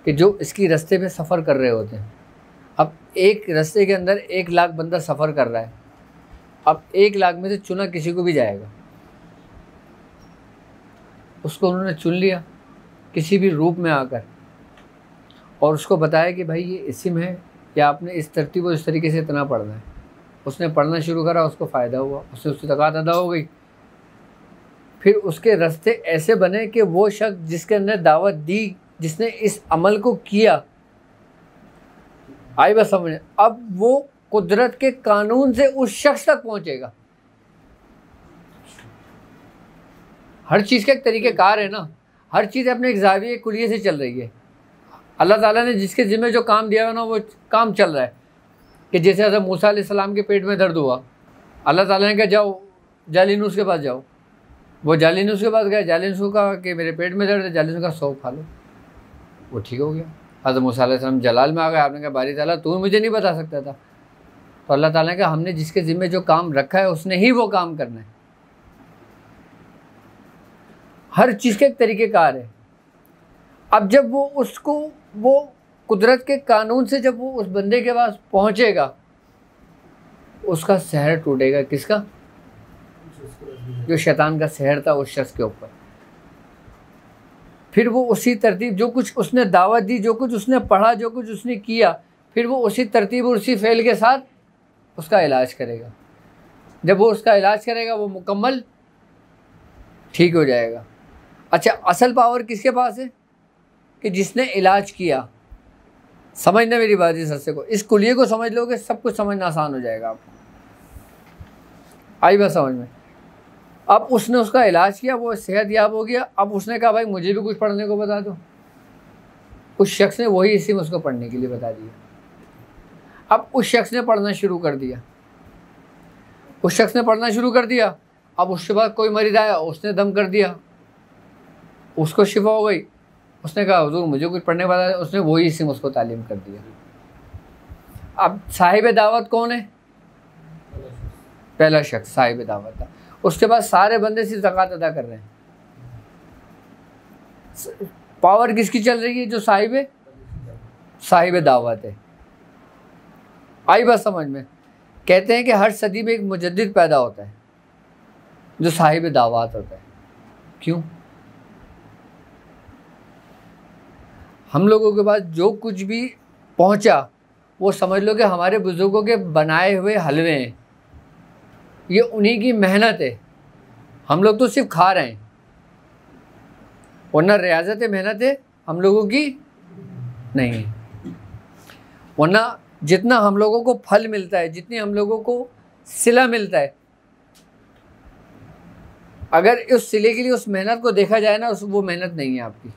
कि जो इसकी रास्ते पे सफ़र कर रहे होते हैं। अब एक रास्ते के अंदर 1 लाख बंदा सफ़र कर रहा है, अब 1 लाख में से चुना किसी को भी जाएगा। उसको उन्होंने चुन लिया किसी भी रूप में आकर, और उसको बताया कि भाई ये इस्म है, या आपने इस तरतीब और इस तरीके से इतना पढ़ना है। उसने पढ़ना शुरू करा, उसको फ़ायदा हुआ, उससे उसकी तकात अदा हो गई। फिर उसके रास्ते ऐसे बने कि वो शख्स जिसके अंदर दावत दी, जिसने इस अमल को किया, आई बस समझ, अब वो कुदरत के कानून से उस शख्स तक पहुंचेगा। हर चीज़ का एक तरीक़ेकार है ना, हर चीज़ अपने एक ज़ाविये कुलिये से चल रही है। अल्लाह ताला ने जिसके ज़िम्मे जो काम दिया है ना, वो काम चल रहा है। कि जैसे हज़रत मूसा अलैहिस्सलाम के पेट में दर्द हुआ, अल्लाह ताला ने कहा जाओ जालिनूस के पास जाओ। वो जालिनूस के पास गए, जालिनूस को कहा कि मेरे पेट में दर्द है, जालिनूस का सौंफ खा लो, वो ठीक हो गया। हज़रत मूसा अलैहिस्सलाम जलाल में आ गए, आपने कहा बारी ताला तू मुझे नहीं बता सकता था। तो अल्लाह ताला ने कहा हमने जिसके ज़िम्मे जो काम रखा है उसने ही वो काम करना है। हर चीज़ का एक तरीक़ेकार है। अब जब वो उसको वो कुदरत के कानून से जब वो उस बंदे के पास पहुंचेगा, उसका सहर टूटेगा। किसका? जो शैतान का सहर था उस शख्स के ऊपर। फिर वो उसी तरतीब, जो कुछ उसने दावत दी, जो कुछ उसने पढ़ा, जो कुछ उसने किया, फिर वो उसी तरतीब और उसी फ़ेल के साथ उसका इलाज करेगा। जब वो उसका इलाज करेगा, वो मुकम्मल ठीक हो जाएगा। अच्छा, असल पावर किसके पास है? कि जिसने इलाज किया। समझना मेरी बात इस हिस्से को, इस कुलिये को समझ लोगे, सब कुछ समझना आसान हो जाएगा आपको। आई बात समझ में? अब उसने उसका इलाज किया, वो सेहत याब हो गया। अब उसने कहा भाई मुझे भी कुछ पढ़ने को बता दो। उस शख्स ने वही इस्म उसको पढ़ने के लिए बता दिया। अब उस शख्स ने पढ़ना शुरू कर दिया, उस शख्स ने पढ़ना शुरू कर दिया। अब उसके बाद कोई मरीज आया, उसने दम कर दिया, उसको शिफा हो गई। उसने कहा हुजूर मुझे कुछ पढ़ने वाला है, उसने वही इस्म उसको तालीम कर दिया। अब साहिब दावत कौन है? पहला शख्स साहिब दावत था। उसके बाद सारे बंदे सिर्फ ज़कात अदा कर रहे हैं। पावर किसकी चल रही है? जो साहिब दावत है। आई बात समझ में? कहते हैं कि हर सदी में एक मुजद्दिद पैदा होता है जो साहिब दावत होता है। क्यों? हम लोगों के पास जो कुछ भी पहुंचा वो समझ लो कि हमारे बुजुर्गों के बनाए हुए हलवे हैं, ये उन्हीं की मेहनत है। हम लोग तो सिर्फ खा रहे हैं, वरना रियाजत मेहनत है हम लोगों की नहीं है। वरना जितना हम लोगों को फल मिलता है, जितनी हम लोगों को सिला मिलता है, अगर उस सिले के लिए उस मेहनत को देखा जाए ना, वो मेहनत नहीं है आपकी।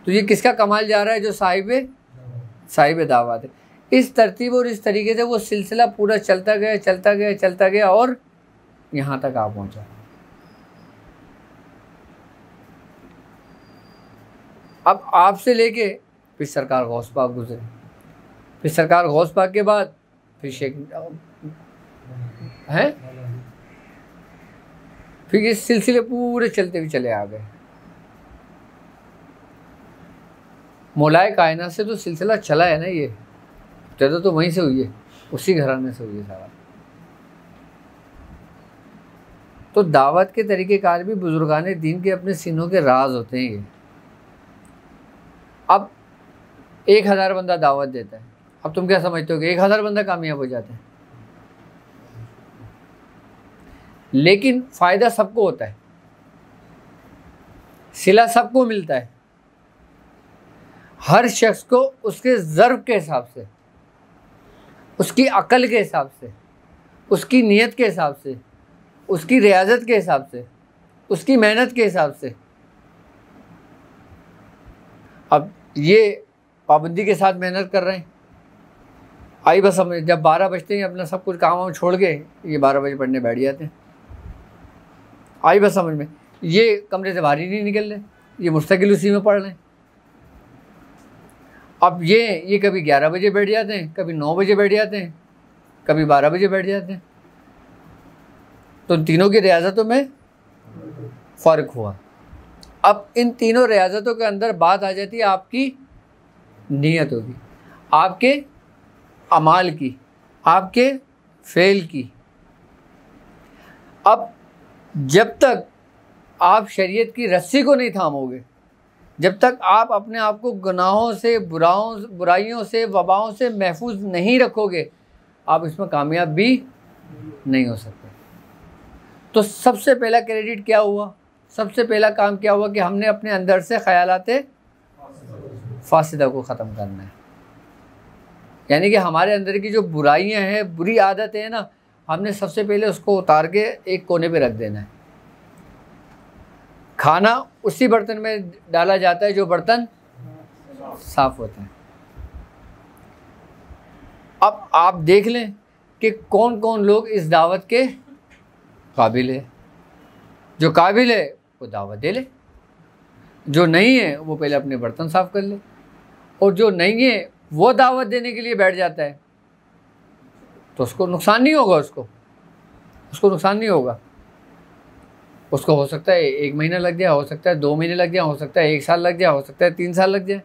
तो ये किसका कमाल जा रहा है? जो साहिब दावत है। इस तरतीब और इस तरीके से वो सिलसिला पूरा चलता गया और यहाँ तक आ पहुँचा। अब आपसे लेके फिर सरकार गौस पाक गुजरे, फिर सरकार गौस पाक के बाद फिर शेख हैं, फिर इस सिलसिले पूरे चलते हुए चले आ गए। मौलाए कायनात से तो सिलसिला चला है ना, ये पैदा तो वहीं से हुई है, उसी घराने से हुई है सारा। तो दावत के तरीक़ेकार भी बुजुर्गाने दीन के अपने सीनों के राज होते हैं ये। अब 1000 बंदा दावत देता है, अब तुम क्या समझते हो कि 1000 बंदा कामयाब हो जाते हैं? लेकिन फ़ायदा सबको होता है, सिला सबको मिलता है, हर शख्स को उसके ज़र्फ़ के हिसाब से, उसकी अकल के हिसाब से, उसकी नीयत के हिसाब से, उसकी रियाजत के हिसाब से, उसकी मेहनत के हिसाब से। अब ये पाबंदी के साथ मेहनत कर रहे हैं, आई बस समझ, जब 12 बजते हैं अपना सब कुछ काम वाम छोड़ के ये 12 बजे पढ़ने बैठ जाते हैं। आई बस समझ में, ये कमरे से बाहर ही नहीं निकल रहे, ये मुस्तकिल उसी में पढ़ रहे हैं। अब ये कभी 11 बजे बैठ जाते हैं, कभी 9 बजे बैठ जाते हैं, कभी 12 बजे बैठ जाते हैं। तो तीनों की रियाजतों में फ़र्क हुआ। अब इन तीनों रियाजतों के अंदर बात आ जाती है आपकी नीयतों की, आपके अमाल की, आपके फ़ेल की। अब जब तक आप शरीयत की रस्सी को नहीं थामोगे, जब तक आप अपने आप को गुनाहों से, बुराइयों से, वबाओं से महफूज नहीं रखोगे, आप इसमें कामयाब भी नहीं हो सकते। तो सबसे पहला क्रेडिट क्या हुआ, सबसे पहला काम क्या हुआ कि हमने अपने अंदर से ख़यालाते फासिदा को ख़त्म करना है। यानी कि हमारे अंदर की जो बुराइयां हैं, बुरी आदतें हैं ना, हमने सबसे पहले उसको उतार के एक कोने पे रख देना है। खाना उसी बर्तन में डाला जाता है जो बर्तन साफ होता है। अब आप देख लें कि कौन कौन लोग इस दावत के काबिल है। जो काबिल है वो दावत दे ले, जो नहीं है वो पहले अपने बर्तन साफ कर ले, और जो नहीं है वो दावत देने के लिए बैठ जाता है तो उसको नुकसान नहीं होगा, उसको नुकसान नहीं होगा। उसको हो सकता है 1 महीना लग जाए, हो सकता है 2 महीने लग जाए, हो सकता है 1 साल लग जाए, हो सकता है 3 साल लग जाए,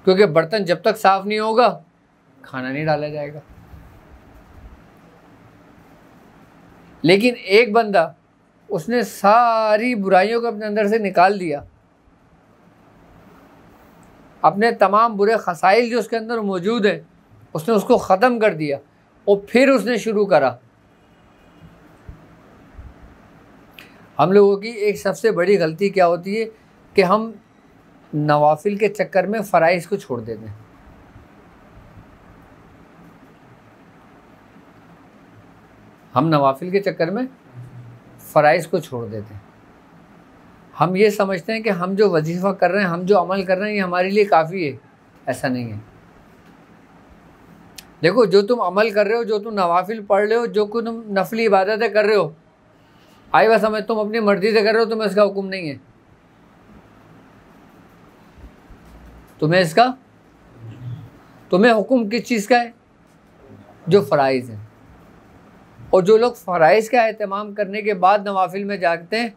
क्योंकि बर्तन जब तक साफ नहीं होगा खाना नहीं डाला जाएगा। लेकिन एक बंदा, उसने सारी बुराइयों को अपने अंदर से निकाल दिया, अपने तमाम बुरे खसाइल जो उसके अंदर मौजूद हैं उसने उसको ख़त्म कर दिया, और फिर उसने शुरू करा। हम लोगों की एक सबसे बड़ी गलती क्या होती है कि हम नवाफिल के चक्कर में फ़राइज़ को छोड़ देते हैं। हम नवाफिल के चक्कर में फ़राइज़ को छोड़ देते हैं। हम ये समझते हैं कि हम जो वजीफ़ा कर रहे हैं, हम जो अमल कर रहे हैं, ये हमारे लिए काफ़ी है। ऐसा नहीं है। देखो, जो तुम अमल कर रहे हो, जो तुम नवाफिल पढ़ रहे हो, जो तुम नफली इबादतें कर रहे हो, आई बस समझ, तुम अपनी मर्ज़ी से कर रहे हो, तुम्हें इसका हुक्म नहीं है। तुम्हें हुक्म किस चीज़ का है? जो फ़राइज़ है। और जो लोग फ़राइज़ का एहतमाम करने के बाद नवाफिल में जागते हैं,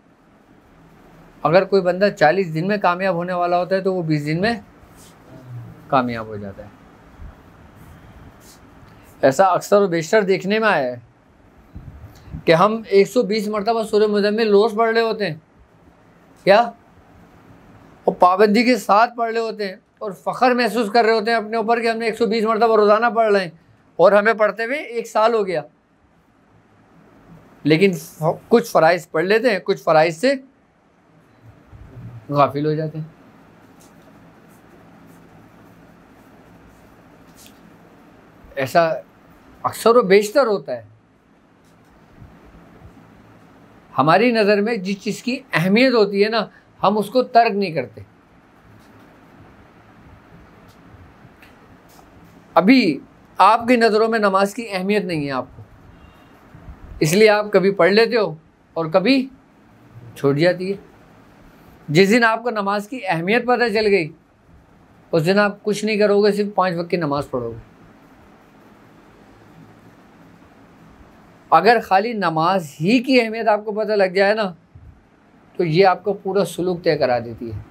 अगर कोई बंदा 40 दिन में कामयाब होने वाला होता है तो वो 20 दिन में कामयाब हो जाता है। ऐसा अक्सर और बेशतर देखने में आया है कि हम 120 मरतबा सूरह मुज़म्मिल रोज़ पढ़ रहे होते हैं, क्या, और पाबंदी के साथ पढ़ रहे होते हैं, और फ़ख्र महसूस कर रहे होते हैं अपने ऊपर कि हमने 120 मरतबा रोज़ाना पढ़ रहे हैं, और हमें पढ़ते हुए 1 साल हो गया। लेकिन कुछ फ़राइज़ पढ़ लेते हैं, कुछ फ़राइज़ से गाफिल हो जाते हैं। ऐसा अक्सर व बेशतर होता है। हमारी नज़र में जिस चीज़ की अहमियत होती है ना, हम उसको तर्क नहीं करते। अभी आपकी नज़रों में नमाज की अहमियत नहीं है आपको, इसलिए आप कभी पढ़ लेते हो और कभी छूट जाती है। जिस दिन आपको नमाज की अहमियत पता चल गई, उस दिन आप कुछ नहीं करोगे, सिर्फ 5 वक्त की नमाज़ पढ़ोगे। अगर खाली नमाज ही की अहमियत आपको पता लग जाए ना, तो ये आपको पूरा सुलूक तय करा देती है,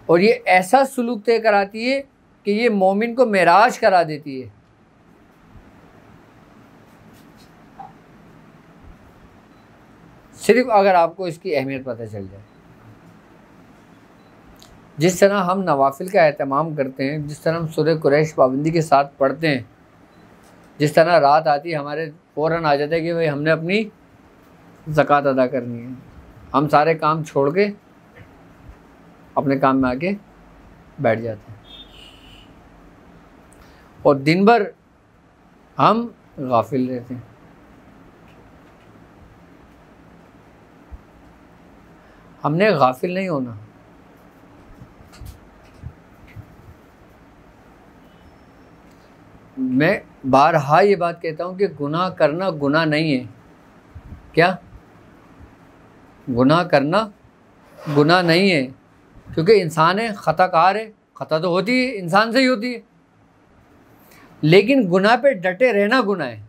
और ये ऐसा सुलूक तय कराती है कि ये मोमिन को मेराज करा देती है। सिर्फ अगर आपको इसकी अहमियत पता चल जाए। जिस तरह हम नवाफिल का एहतमाम करते हैं, जिस तरह हम सूरह कुरैश पाबंदी के साथ पढ़ते हैं, जिस तरह रात आती है हमारे फ़ौरन आ जाता है कि भाई हमने अपनी ज़कात अदा करनी है, हम सारे काम छोड़ के अपने काम में आके बैठ जाते हैं और दिन भर हम गाफिल रहते हैं। हमने गाफिल नहीं होना। मैं बारहा ये बात कहता हूँ कि गुनाह करना गुनाह नहीं है। क्या? गुनाह करना गुनाह नहीं है, क्योंकि इंसान है, ख़ताकार है, ख़ता तो होती है, इंसान से ही होती है, लेकिन गुनाह पे डटे रहना गुनाह है।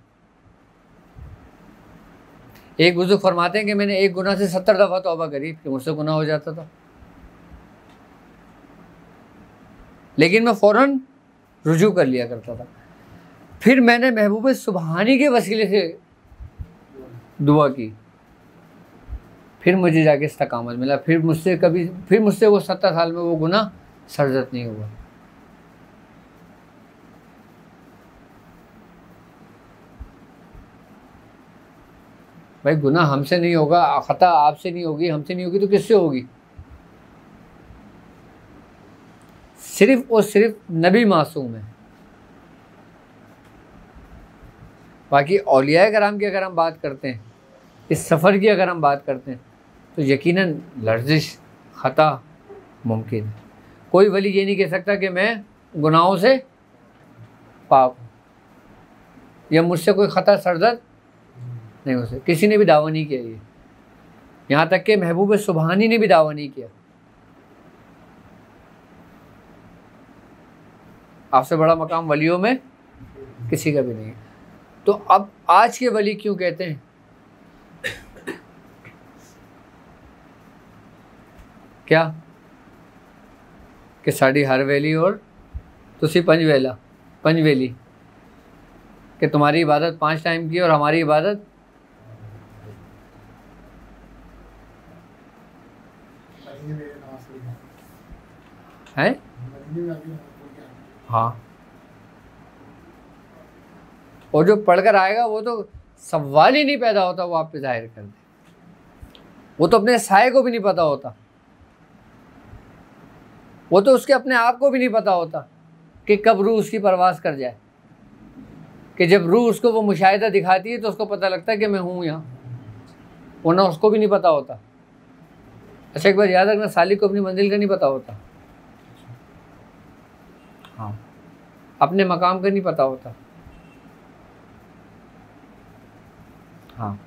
एक बुजुर्ग फरमाते हैं कि मैंने एक गुनाह से 70 दफ़ा तौबा करी, फिर मुझसे गुनाह हो जाता था, लेकिन मैं फ़ौरन रुजू कर लिया करता था। फिर मैंने महबूब सुबहानी के वसीले से दुआ की, फिर मुझे जाके इस्तकामत मिला, फिर मुझसे वो 70 साल में वो गुनाह सरजद नहीं हुआ। भाई गुनाह हमसे नहीं होगा, ख़ता आपसे नहीं होगी, हमसे नहीं होगी तो किससे होगी? सिर्फ और सिर्फ नबी मासूम है। बाकी औलिया कराम की अगर हम बात करते हैं, इस सफ़र की अगर हम बात करते हैं, तो यकीनन लर्जिश ख़ता मुमकिन है। कोई वली ये नहीं कह सकता कि मैं गुनाहों से पाक हूँ या मुझसे कोई ख़ता सरजद नहीं हो सकता। किसी ने भी दावा नहीं किया ये, यहाँ तक कि महबूब सुबहानी ने भी दावा नहीं किया। आपसे बड़ा मकाम वलियों में किसी का भी नहीं है। तो अब आज के वली क्यों कहते हैं? क्या कि साड़ी हर वेली और तुसी पंजवेली, कि तुम्हारी इबादत 5 टाइम की और हमारी इबादत है। हाँ, और जो पढ़कर आएगा वो तो सवाल ही नहीं पैदा होता, वो आप पे जाहिर कर दे। वो तो अपने साये को भी नहीं पता होता, वो तो उसके अपने आप को भी नहीं पता होता कि कब रूह उसकी परवाज़ कर जाए, कि जब रूह उसको वो मुशाहिदा दिखाती है तो उसको पता लगता है कि मैं हूँ यहाँ, वरना उसको भी नहीं पता होता। अच्छा, एक बार याद रखना, सालिक को अपनी मंजिल का नहीं पता होता। हाँ, अपने मकाम का नहीं पता होता। हाँ,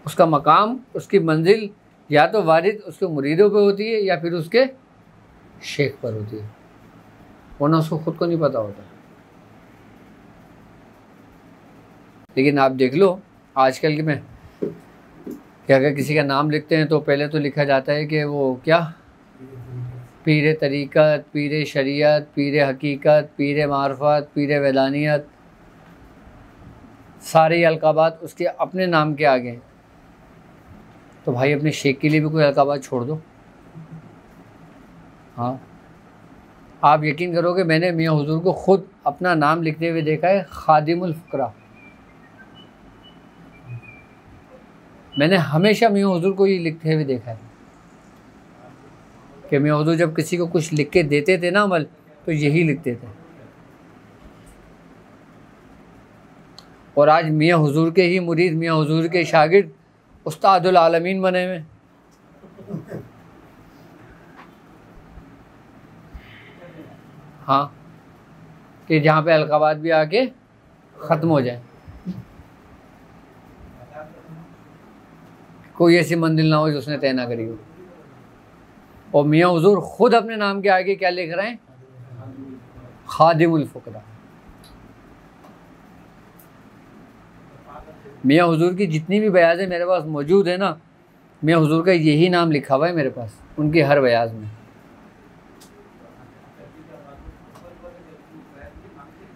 उसका मकाम, उसकी मंजिल या तो वारिद उसके मुरीदों पे होती है या फिर उसके शेख पर होती है, वरना उसको खुद को नहीं पता होता। लेकिन आप देख लो आजकल के में कि अगर किसी का नाम लिखते हैं तो पहले तो लिखा जाता है कि वो क्या, पीर तरीक़त, पीर शरीयत, पीर हकीकत, पीर मार्फत, पीर वैदानियत, सारे अलकाबात उसके अपने नाम के आगे हैं। तो भाई अपने शेख के लिए भी कोई अलकाबात छोड़ दो। हाँ, आप यकीन करोगे, मैंने मियाँ हुजूर को ख़ुद अपना नाम लिखते हुए देखा है, खादिमुल फ़ुक़रा। मैंने हमेशा मियाँ हुजूर को ये लिखते हुए देखा है कि मियाँ हुजूर जब किसी को कुछ लिख के देते थे ना अमल, तो यही लिखते थे। और आज मियाँ हुजूर के ही मुरीद, मियाँ हुजूर के शागिर्द उस्तादुल आलमीन बने हुए। हाँ, कि जहाँ पे अलकाबात भी आके ख़त्म हो जाए, कोई ऐसी मंजिल ना हो जो उसने तय ना करी हो। और मियाँ हुजूर ख़ुद अपने नाम के आगे क्या लिख रहे हैं? खादिमुल फ़ुक़रा। मियाँ हुजूर की जितनी भी बयाज़ें मेरे पास मौजूद है ना, मियाँ हुजूर का यही नाम लिखा हुआ है मेरे पास, उनकी हर बयाज़ में।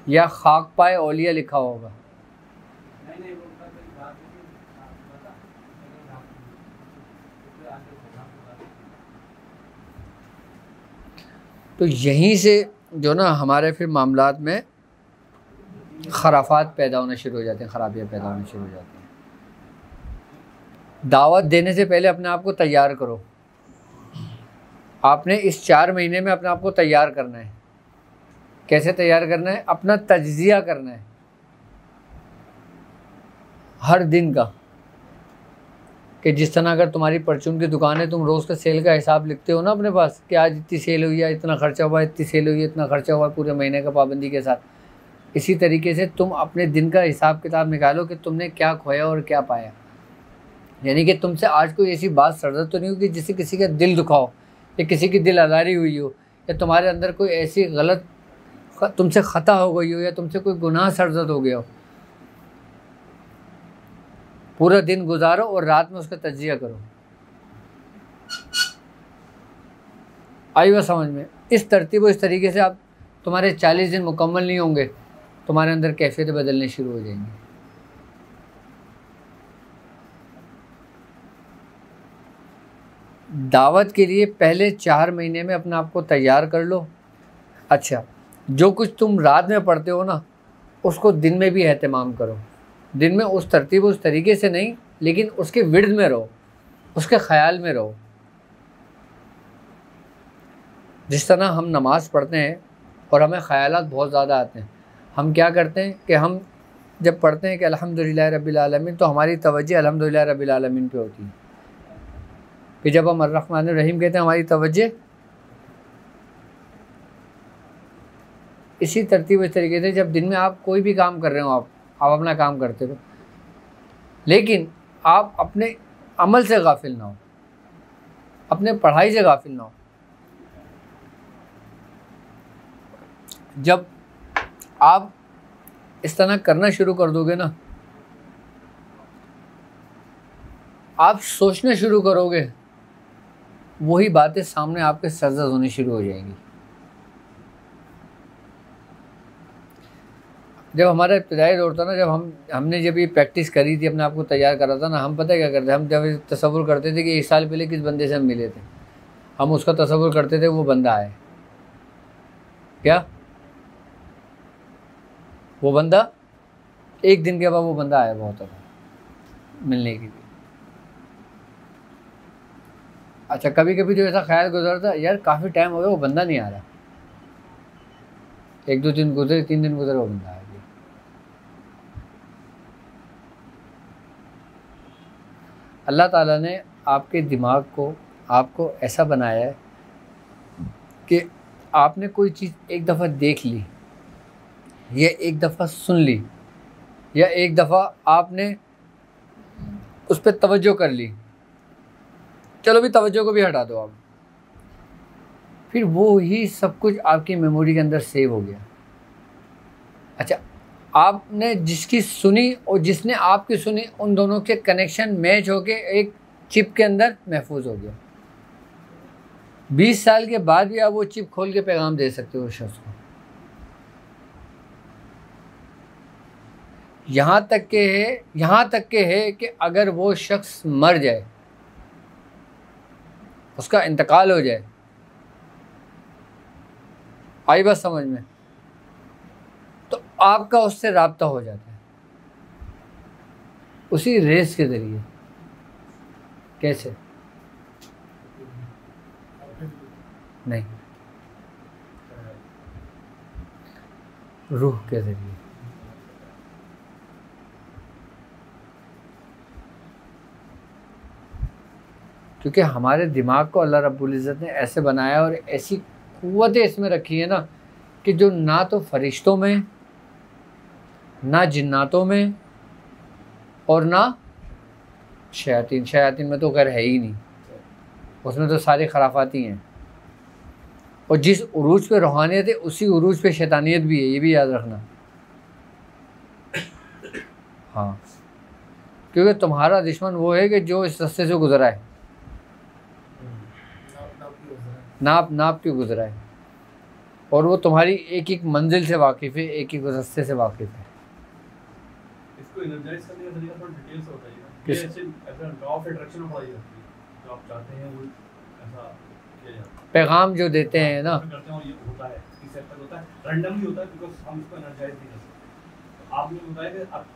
या खाक पाए औलिया लिखा होगा। तो यहीं से जो ना हमारे फिर मामलात में खराफात पैदा होना शुरू हो जाते हैं, ख़राबियाँ पैदा होना शुरू हो जाती हैं। दावत देने से पहले अपने आप को तैयार करो। आपने इस 4 महीने में अपने आप को तैयार करना है। कैसे तैयार करना है? अपना तज्जिया करना है हर दिन का, कि जिस तरह अगर तुम्हारी परचून की दुकान है, तुम रोज़ का सेल का हिसाब लिखते हो ना अपने पास कि आज इतनी सेल हुई है, इतना खर्चा हुआ, इतनी सेल हुई है, इतना खर्चा हुआ पूरे महीने का पाबंदी के साथ। इसी तरीके से तुम अपने दिन का हिसाब किताब निकालो कि तुमने क्या खोया और क्या पाया। यानी कि तुमसे आज कोई ऐसी बात सरदर्द तो नहीं होगी जिससे किसी का दिल दुखाओ या किसी की दिल आज़ारी हुई हो या तुम्हारे अंदर कोई ऐसी गलत तुमसे ख़ता हो गई हो या तुमसे कोई गुनाह सरदर्द हो गया हो। पूरा दिन गुजारो और रात में उसका तज्जिया करो। आई बात समझ में? इस तरतीब इस तरीके से आप तुम्हारे 40 दिन मुकम्मल नहीं होंगे, तुम्हारे अंदर कैफियतें बदलने शुरू हो जाएंगी। दावत के लिए पहले 4 महीने में अपने आप को तैयार कर लो। अच्छा, जो कुछ तुम रात में पढ़ते हो ना, उसको दिन में भी एहतमाम करो। दिन में उस तरतीब उस तरीके से नहीं, लेकिन उसके विर्द में रहो, उसके ख़याल में रहो। जिस तरह हम नमाज़ पढ़ते हैं और हमें ख़यालात बहुत ज़्यादा आते हैं, हम क्या करते हैं कि हम जब पढ़ते हैं कि अल्हम्दुलिल्लाह रब्बिल आलमीन, तो हमारी तवज्जो अल्हम्दुलिल्लाह रब्बिल आलमीन पे होती है। फिर जब हम अर्रहमानिर रहीम कहते हैं, हमारी तवज्जो इसी तरतीब इस तरीके से, जब दिन में आप कोई भी काम कर रहे हो, आप अपना काम करते हो, लेकिन आप अपने अमल से गाफिल ना हो, अपने पढ़ाई से गाफिल ना हो। जब आप इस तरह करना शुरू कर दोगे ना, आप सोचना शुरू करोगे, वही बातें सामने आपके सरजद होनी शुरू हो जाएंगी। जब हमारा इब्तिदाई दौर था ना, हमने जब ये प्रैक्टिस करी थी, अपने आप को तैयार करा था ना, हम पता है क्या करते, हम जब तसव्वुर करते थे कि 1 साल पहले किस बंदे से हम मिले थे, हम उसका तसव्वुर करते थे वो बंदा है क्या, वो बंदा 1 दिन के बाद वो बंदा आया बहुत मिलने के लिए। अच्छा, कभी कभी जो ऐसा ख्याल गुजरता, यार काफ़ी टाइम हो गया वो बंदा नहीं आ रहा, 1-2 दिन गुजरे, 3 दिन गुजरे, वो बंदा आ गया। अल्लाह ताला ने आपके दिमाग को, आपको ऐसा बनाया है कि आपने कोई चीज़ एक दफ़ा देख ली या एक दफ़ा सुन ली या एक दफ़ा आपने उस पर तवज्जो कर ली, चलो भी तवज्जो को भी हटा दो आप, फिर वो ही सब कुछ आपकी मेमोरी के अंदर सेव हो गया। अच्छा, आपने जिसकी सुनी और जिसने आपकी सुनी, उन दोनों के कनेक्शन मैच होके एक चिप के अंदर महफूज हो गया। 20 साल के बाद भी आप वो चिप खोल के पैगाम दे सकते हो उस शख्स को। यहाँ तक के है कि अगर वो शख्स मर जाए, उसका इंतकाल हो जाए, आई बात समझ में, तो आपका उससे राब्ता हो जाता है उसी रेस के ज़रिए। कैसे? नहीं, रूह के ज़रिए। क्योंकि हमारे दिमाग को अल्लाह रब्बुल इज़्ज़त ने ऐसे बनाया और ऐसी क़ुव्वतें इसमें रखी है ना, कि जो ना तो फरिश्तों में, ना जिन्नातों में और ना शयातीन में तो खैर है ही नहीं, उसमें तो सारे खराफाती हैं। और जिस उरूज पे रूहानियत है, उसी उरूज पे शैतानियत भी है, ये भी याद रखना। हाँ, क्योंकि तुम्हारा दुश्मन वो है कि जो इस रास्ते से गुजरा है, नाप के गुजरा है, और वो तुम्हारी एक एक मंजिल से वाकिफ़ है, एक एक रास्ते से वाकिफ़ है। इसको एनर्जाइज करने का तरीका थोड़ा डिटेल से बताइए। किस? ऐसे लॉ ऑफ अट्रैक्शन पढ़ाई जाती है, जो आप चाहते हैं वो ऐसा किया जाता है, पैगाम जो देते हैं ना, करते हैं और ये होता है, इस सेट तक होता है, रैंडमली होता है बिकॉज हम इसको एनर्जाइज नहीं कर सकते। तो आपने बताया कि आप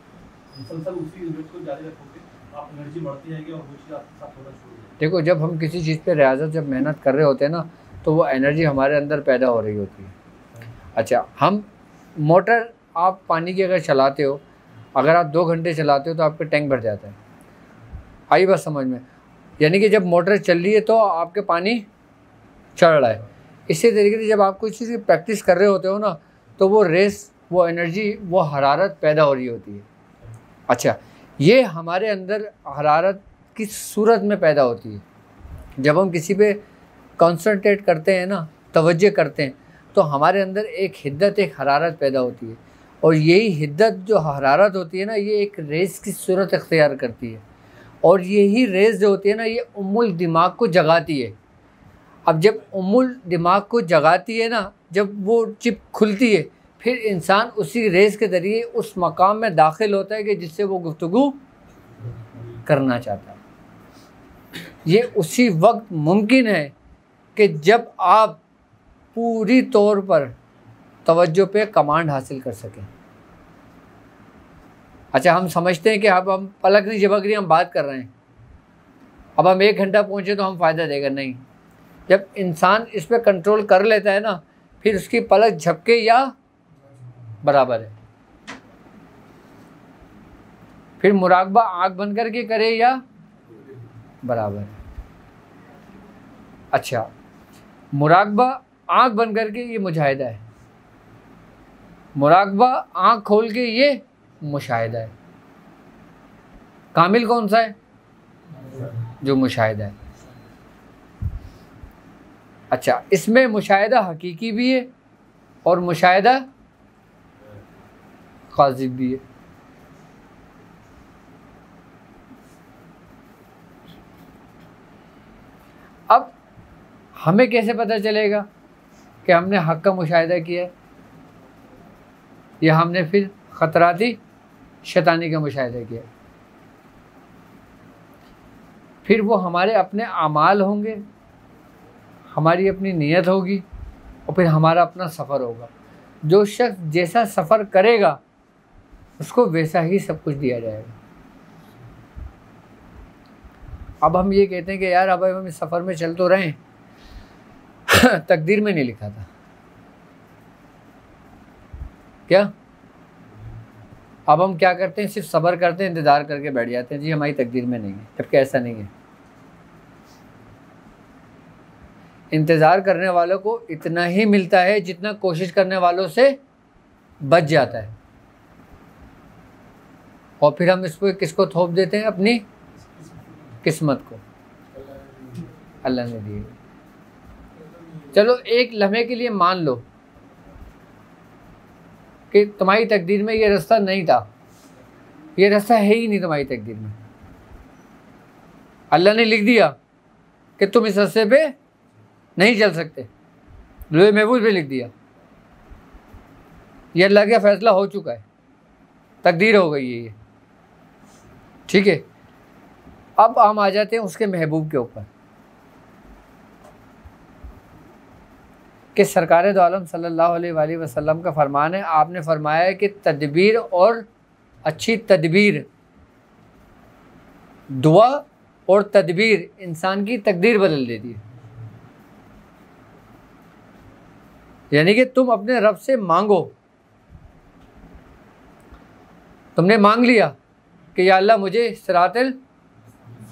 मुसलसल उसी यूनिट को जारी रखोगे, आप एनर्जी बढ़ती जाएगी और वो चीज़ आपके साथ होना शुरू हो जाएगी। देखो जब हम किसी चीज़ पे रियाजत जब मेहनत कर रहे होते हैं ना, तो वो एनर्जी हमारे अंदर पैदा हो रही होती है। अच्छा, हम मोटर आप पानी की अगर चलाते हो, अगर आप 2 घंटे चलाते हो तो आपका टैंक भर जाता है। आई बात समझ में? यानी कि जब मोटर चल रही है तो आपके पानी चढ़ रहा है। इसी तरीके से जब आप कोई चीज़ की प्रैक्टिस कर रहे होते हो ना, तो वो रेस, वो एनर्जी, वो हरारत पैदा हो रही होती है। अच्छा, ये हमारे अंदर हरारत किस सूरत में पैदा होती है? जब हम किसी पे कंसंट्रेट करते हैं ना, तवज्जो करते हैं, तो हमारे अंदर एक हिद्दत, एक हरारत पैदा होती है। और यही हिद्दत जो हरारत होती है ना, ये एक रेस की सूरत इख्तियार करती है। और यही रेस जो होती है ना, ये उम्मुल दिमाग को जगाती है। अब जब उम्मुल दिमाग को जगाती है ना, जब वो चिप खुलती है, फिर इंसान उसी रेस के ज़रिए उस मकाम में दाखिल होता है कि जिससे वो गुफ्तगू करना चाहता है। ये उसी वक्त मुमकिन है कि जब आप पूरी तौर पर तवज्जो पे कमांड हासिल कर सकें। अच्छा, हम समझते हैं कि अब हम पलक नहीं झपक रही, हम बात कर रहे हैं, अब हम 1 घंटा पहुँचे तो हम फ़ायदा देगा। नहीं, जब इंसान इस पर कंट्रोल कर लेता है ना, फिर उसकी पलक झपके या बराबर है। फिर मुराकबा आँख बंद करके करे या बराबर है। अच्छा, मुराकबा आँख बंद करके ये मुशाहिदा है, मुराकबा आँख खोल के ये मुशाहिदा है। कामिल कौन सा है? जो मुशाहिदा है। अच्छा, इसमें मुशाहिदा हकीकी भी है और मुशाहिदा काज़िब भी है। अब हमें कैसे पता चलेगा कि हमने हक़ का मुशाहिदा किया है या हमने फिर ख़तराती शैतानी का मुशाहिदा किया? फिर वो हमारे अपने अमाल होंगे, हमारी अपनी नीयत होगी और फिर हमारा अपना सफ़र होगा। जो शख्स जैसा सफ़र करेगा उसको वैसा ही सब कुछ दिया जाएगा। अब हम ये कहते हैं कि यार अब हम इस सफ़र में चल तो रहे हैं, तकदीर में नहीं लिखा था क्या? अब हम क्या करते हैं? सिर्फ सब्र करते हैं, इंतज़ार करके बैठ जाते हैं, जी हमारी तकदीर में नहीं है। जबकि ऐसा नहीं है। इंतज़ार करने वालों को इतना ही मिलता है जितना कोशिश करने वालों से बच जाता है। और फिर हम इस पर किसको थोप देते हैं? अपनी किस्मत को। अल्लाह ने दी। चलो एक लम्हे के लिए मान लो कि तुम्हारी तकदीर में ये रास्ता नहीं था, ये रास्ता है ही नहीं तुम्हारी तकदीर में। अल्लाह ने लिख दिया कि तुम इस रास्ते पे नहीं चल सकते, लोहे महफूज पे लिख दिया। ये अल्लाह का फैसला हो चुका है, तकदीर हो गई है ये, ठीक है। अब हम आ जाते हैं उसके महबूब के ऊपर कि सरकार दो आलम सल्लल्लाहु अलैहि वसल्लम का फरमान है, आपने फरमाया है कि तदबीर और अच्छी तदबीर, दुआ और तदबीर इंसान की तकदीर बदल देती है। यानी कि तुम अपने रब से मांगो, तुमने मांग लिया कि या अल्लाह मुझे सिरातिल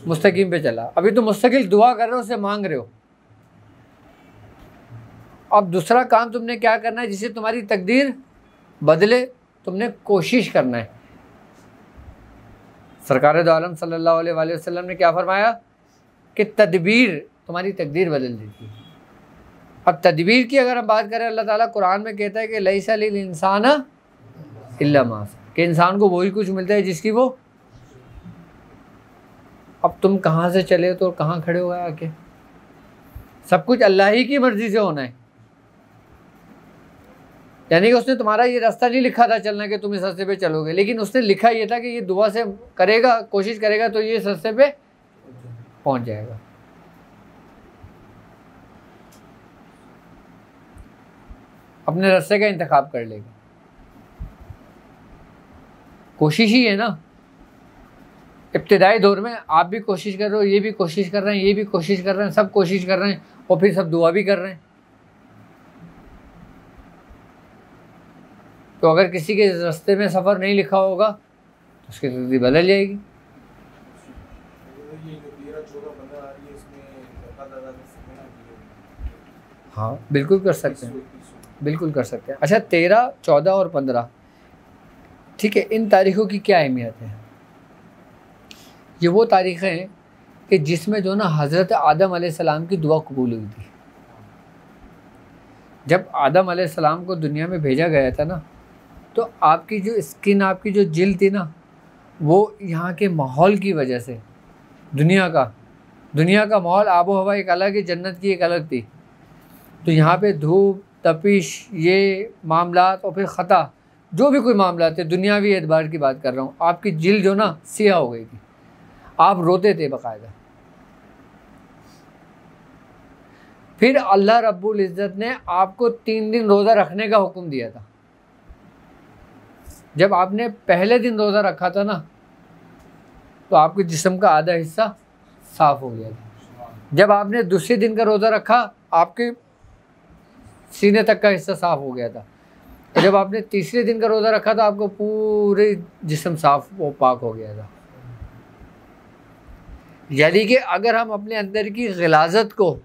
मुस्तकीम पे चला, अभी तुम मुस्तकिल दुआ कर रहे हो, उससे मांग रहे हो। अब दूसरा काम तुमने क्या करना है जिससे तुम्हारी तकदीर बदले, तुमने कोशिश करना है। सरकार दो आलम सल्लल्लाहु अलैहि वसल्लम ने क्या फरमाया कि तदबीर तुम्हारी तकदीर बदल देती है। अब तदबीर की अगर हम बात करें, अल्लाह ताला कुरान में कहता है कि लैसा लिल इंसान इल्ला मा सा, कि इंसान को वही कुछ मिलता है जिसकी वो। अब तुम कहाँ से चले तो कहाँ खड़े हो गए आके? सब कुछ अल्लाह ही की मर्ज़ी से होना है। यानी कि उसने तुम्हारा ये रास्ता नहीं लिखा था चलना कि तुम इस रास्ते पे चलोगे, लेकिन उसने लिखा ये था कि ये दुआ से करेगा, कोशिश करेगा तो ये इस रास्ते पे पहुँच जाएगा। अपने रास्ते का इंतखाब कर लेगा। कोशिश ही है ना। इब्तिदाई दौर में आप भी कोशिश कर रहे हो, ये भी कोशिश कर रहे हैं, ये भी कोशिश कर रहे हैं, सब कोशिश कर रहे हैं और फिर सब दुआ भी कर रहे हैं। तो अगर किसी के रास्ते में सफ़र नहीं लिखा होगा तो उसकी तकदीर बदल जाएगी। हाँ बिल्कुल कर सकते हैं, बिल्कुल कर सकते हैं। अच्छा 13, 14 और 15, ठीक है, इन तारीख़ों की क्या अहमियत है? ये वो तारीख़ें हैं कि जिसमें जो ना हज़रत आदम अलैहिस्सलाम की दुआ कबूल हुई थी। जब आदम अलैहिस्सलाम को दुनिया में भेजा गया था ना, तो आपकी जो स्किन, आपकी जो जिल्द थी ना, वो यहाँ के माहौल की वजह से, दुनिया का माहौल, आबो हवा एक अलग है, जन्नत की एक अलग थी। तो यहाँ पे धूप, तपिश, ये मामलात और फिर ख़ता, जो भी कोई मामला थे, दुनियावी एतबार की बात कर रहा हूँ, आपकी जिल्द जो ना सियाह हो गई थी, आप रोते थे बाकायदा। फिर अल्लाह रब्बुल इज़्ज़त ने आपको 3 दिन रोज़ा रखने का हुक्म दिया था। जब आपने पहले दिन रोज़ा रखा था ना, तो आपके जिस्म का आधा हिस्सा साफ़ हो गया था। जब आपने दूसरे दिन का रोज़ा रखा, आपके सीने तक का हिस्सा साफ़ हो गया था। जब आपने तीसरे दिन का रोज़ा रखा था, आपको पूरे जिस्म साफ़ व पाक हो गया था। यानी कि अगर हम अपने अंदर की ग़िलाज़त को,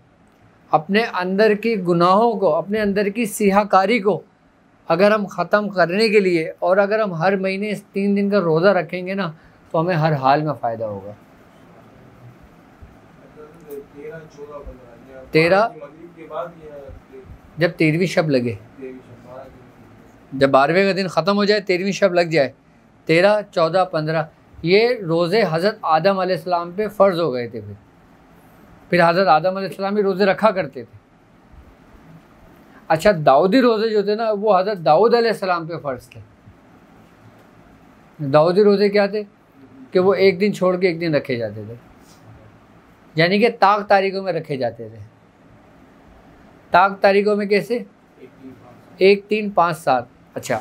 अपने अंदर की गुनाहों को, अपने अंदर की सियाहकारी को अगर हम ख़त्म करने के लिए, और अगर हम हर महीने इस 3 दिन का रोज़ा रखेंगे ना, तो हमें हर हाल में फ़ायदा होगा। 13 जब 13वीं शब लगे, जब 12वें का दिन ख़त्म हो जाए, 13वीं शब लग जाए, 13, 14, 15 ये रोज़े हज़रत आदम अलैहिस्सलाम पे फ़र्ज़ हो गए थे। फिर हज़रत आदम अलैहिस्सलाम भी रोज़े रखा करते थे। अच्छा दाऊदी रोज़े जो थे ना, वो हज़रत दाऊद अलैहिस्सलाम पे फ़र्ज़ थे। दाऊदी रोज़े क्या थे कि वो एक दिन छोड़ के एक दिन रखे जाते थे, यानी कि ताक तारीखों में रखे जाते थे। ताक तारीखों में कैसे? 1, 3, 5, 7। अच्छा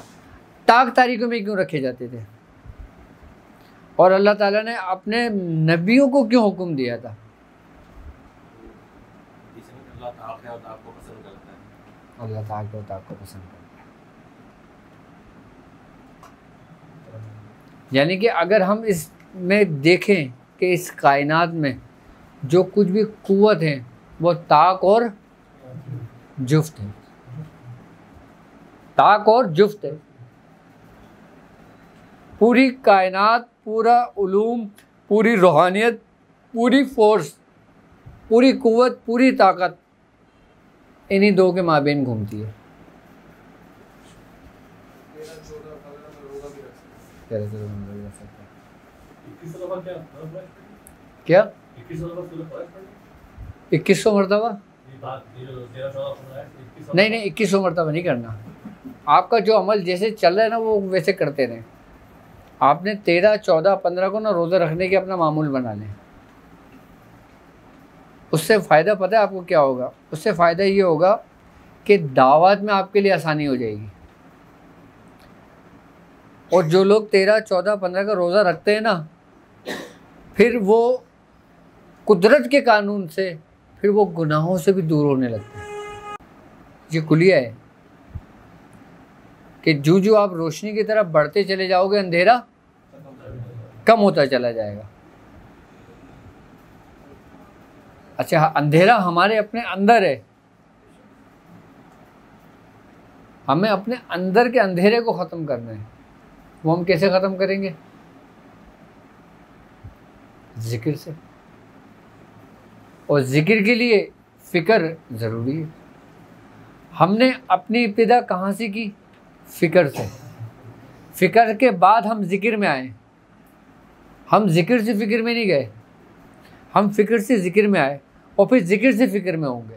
ताक तारीखों में क्यों रखे जाते थे? और अल्लाह ताला ने अपने नबियों को क्यों हुक्म दिया था? अल्लाह ताक को पसंद करता है। यानी कि अगर हम इसमें देखें कि इस कायनात में जो कुछ भी कुव्वत है वो ताक और जुफ्त है, ताक और जुफ्त है। पूरी कायनात, पूरा उलूम, पूरी रूहानियत, पूरी फोर्स, पूरी कुव्वत, पूरी ताकत इन्हीं दो के माबेन घूमती है। क्या 2100 मरतबा? नहीं 2100 मरतबा नहीं करना। आपका जो अमल जैसे चल रहा है ना, वो वैसे करते रहें। आपने 13, 14, 15 को ना रोज़ा रखने के अपना मामूल बना लें। उससे फ़ायदा पता है आपको क्या होगा? उससे फ़ायदा ये होगा कि दावत में आपके लिए आसानी हो जाएगी। और जो लोग 13, 14, 15 का रोज़ा रखते हैं ना, फिर वो कुदरत के कानून से, फिर वो गुनाहों से भी दूर होने लगते हैं। ये कुलिया है कि जो आप रोशनी की तरफ बढ़ते चले जाओगे, अंधेरा कम होता चला जाएगा। अच्छा अंधेरा हमारे अपने अंदर है, हमें अपने अंदर के अंधेरे को ख़त्म करना है। वो हम कैसे ख़त्म करेंगे? जिक्र से। और जिक्र के लिए फ़िक्र ज़रूरी है। हमने अपनी इब्तिदा कहाँ से की? फ़िक्र से। फ़िक्र के बाद हम जिक्र में आए। हम जिक्र से फ़िक्र में नहीं गए, हम फ़िक्र से जिक्र में आए और फिर जिक्र से फ़िक्र में होंगे।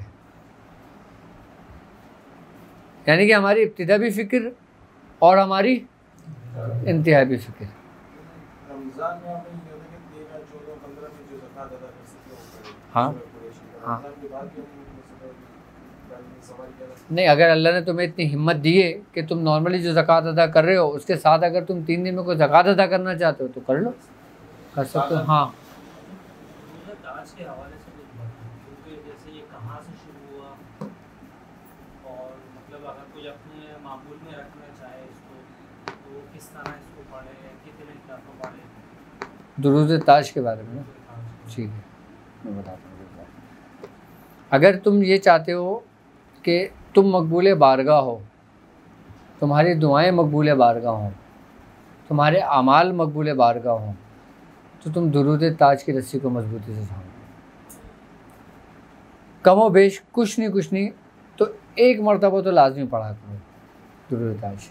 यानी कि हमारी इब्तिदा भी फ़िक्र और हमारी इंतहा भी फ़िक्र। हाँ हाँ नहीं, अगर अल्लाह ने तुम्हें इतनी हिम्मत दी है कि तुम नॉर्मली जो ज़कात अदा कर रहे हो उसके साथ अगर तुम 3 दिन में कोई ज़कात अदा करना चाहते हो तो कर लो, कर सकते हो। हाँ, दाज के हवाले से कुछ बताएं, क्योंकि जैसे ये कहाँ से शुरू हुआ और मतलब अगर कोई अपने मामूल में रखना चाहे इसको तो किस तरह इसको पढ़े, कितने दफ़ा पढ़े। दुरूद ताज के बारे में ना, ठीक है मैं बताता हूँ। अगर तुम ये चाहते हो कि तुम मकबूल बारगाह हो, तुम्हारी दुआएं मकबूल बारगाह हों, तुम्हारे अमाल मकबूल बारगाह हों, तो तुम दुरूद ताज की रस्सी को मजबूती से थामो। कमो बेश कुछ नहीं तो एक मरतबा तो लाजमी पढ़ा करो दुरूद ताज।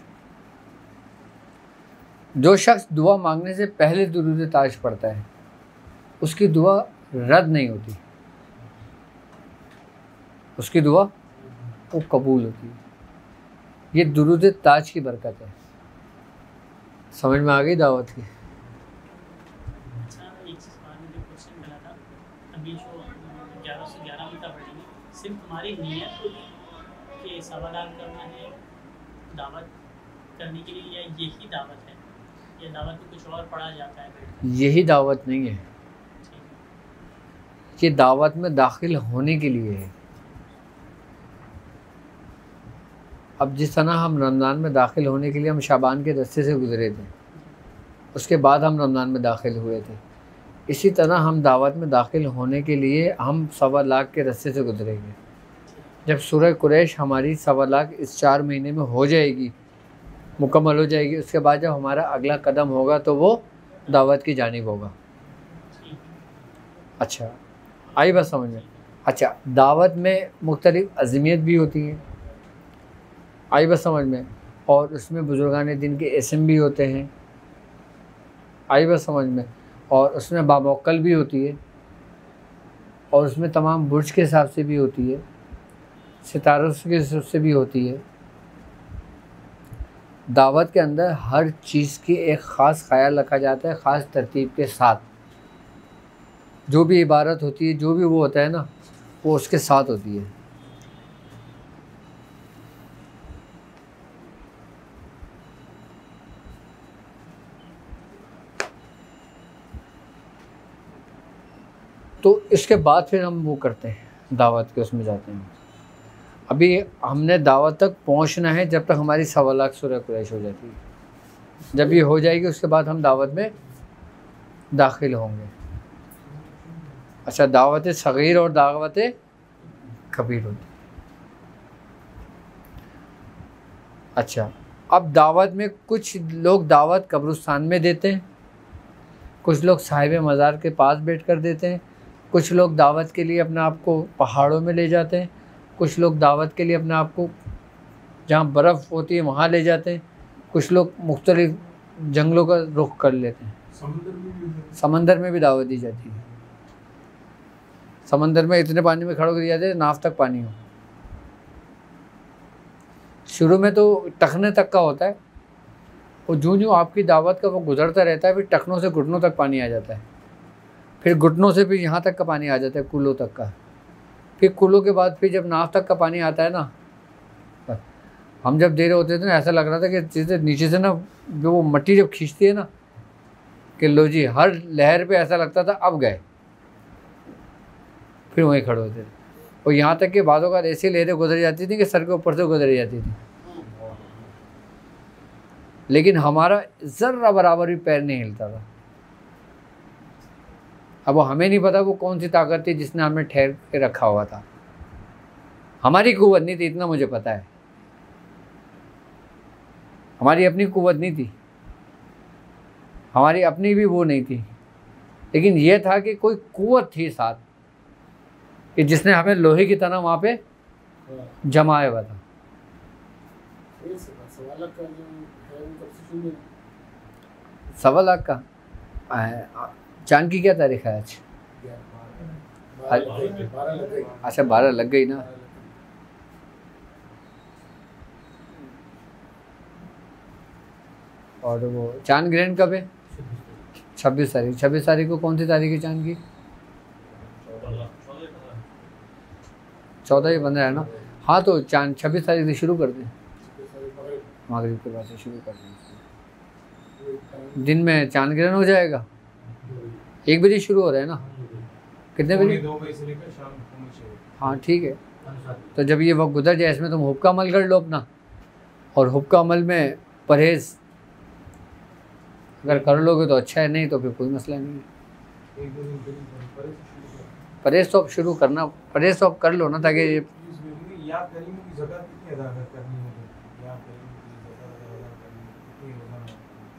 जो शख्स दुआ मांगने से पहले दुरूद ताज पढ़ता है उसकी दुआ रद्द नहीं होती, उसकी दुआ वो कबूल होती है। ये दुरूद ताज की बरकत है। समझ में आ गई दावत की? अच्छा, एक चीज़ बाद में जो क्वेश्चन मिला था अभी जो 11 से 11 मिनट पढ़ेंगे, सिर्फ तुम्हारी नीयत होगी कि सवाल करना है दावत करने के लिए, या यही दावत है, या दावत में कुछ और पढ़ा जाता है? यही दावत नहीं है, ये दावत में दाखिल होने के लिए है। अब जिस तरह हम रमज़ान में दाखिल होने के लिए हम शाबान के रास्ते से गुज़रे थे, उसके बाद हम रमज़ान में दाखिल हुए थे, इसी तरह हम दावत में दाखिल होने के लिए हम 1.25 लाख के रास्ते से गुज़रेंगे। जब सूरह कुरैश हमारी 1.25 लाख इस 4 महीने में हो जाएगी, मुकम्मल हो जाएगी, उसके बाद जब हमारा अगला कदम होगा तो वो दावत की जानिब होगा। अच्छा, आई बात समझ में? अच्छा, दावत में मुख्तलिफ अज़मियत भी होती है, आई बात समझ में? और उसमें बुज़ुर्गान दिन के इसम भी होते हैं, आई बात समझ में? और उसमें बामौक्कल भी होती है, और उसमें तमाम बुर्ज के हिसाब से भी होती है, सितारों के हिसाब से भी होती है। दावत के अंदर हर चीज़ की एक ख़ास ख्याल रखा जाता है, ख़ास तरतीब के साथ। जो भी इबारत होती है, जो भी वो होता है ना, वो उसके साथ होती है। तो इसके बाद फिर हम वो करते हैं, दावत के उसमें जाते हैं। अभी हमने दावत तक पहुंचना है जब तक हमारी 1.25 लाख सूरह कुरैश हो जाती है। जब ये हो जाएगी उसके बाद हम दावत में दाखिल होंगे। अच्छा, दावत सगीर और दावत कबीर होती है। अच्छा, अब दावत में कुछ लोग दावत कब्रिस्तान में देते हैं, कुछ लोग साहिब मज़ार के पास बैठ कर देते हैं, कुछ लोग दावत के लिए अपने आप को पहाड़ों में ले जाते हैं, कुछ लोग दावत के लिए अपने आप को जहाँ बर्फ़ होती है वहाँ ले जाते हैं, कुछ लोग मुख्तलिफ जंगलों का रुख कर लेते हैं। समंदर में भी दावत दी जाती है। समंदर में इतने पानी में खड़े कर दिया जाए नाव तक पानी हो। शुरू में तो टखने तक का होता है, और जो आपकी दावत का वो गुजरता रहता है, फिर टखनों से घुटनों तक पानी आ जाता है, फिर घुटनों से फिर यहाँ तक का पानी आ जाता है, कुलों तक का। फिर कुलों के बाद फिर जब नाव तक का पानी आता है ना, हम जब दे रहे होते थे ना, ऐसा लग रहा था कि जैसे नीचे से ना जो वो मट्टी जब खींचती है ना, कि लो जी, हर लहर पे ऐसा लगता था अब गए, फिर वहीं खड़े होते थे। और यहाँ तक कि बादों का ऐसी लहरें गुजर जाती थी कि सर के ऊपर से गुजर जाती थी, लेकिन हमारा ज़र्रा बराबर भी पैर नहीं हिलता था। अब वो हमें नहीं पता वो कौन सी ताकत थी जिसने हमें ठहर के रखा हुआ था। हमारी कुव्वत नहीं थी, इतना मुझे पता है। हमारी अपनी कुव्वत नहीं थी, हमारी अपनी भी वो नहीं थी, लेकिन ये था कि कोई कुव्वत थी साथ, कि जिसने हमें लोहे की तरह वहाँ पे जमाया हुआ था। 1.25 लाख का चांद की क्या तारीख है आज? अच्छा, 12 लग गई ना। और वो चांद ग्रहण कब है? 26 तारीख। 26 तारीख को कौन सी तारीख है चांद की? 14 या 15 है ना। हाँ तो चांद 26 तारीख से शुरू कर दें, मगरिब के बाद से शुरू कर दें। दिन में चांद ग्रहण हो जाएगा, 1 बजे शुरू हो रहा है ना, कितने बजे? 2 बजे से लेकर शाम 6 बजे। हाँ ठीक है। तो जब ये वक्त गुजर जाए इसमें तुम हुब का अमल कर लो अपना, और हुब का अमल में परहेज़ अगर कर लोगे तो अच्छा है, नहीं तो फिर कोई मसला नहीं है। परहेज़ तो अब शुरू करना, परहेज़ तो अब कर लो ना, ताकि ये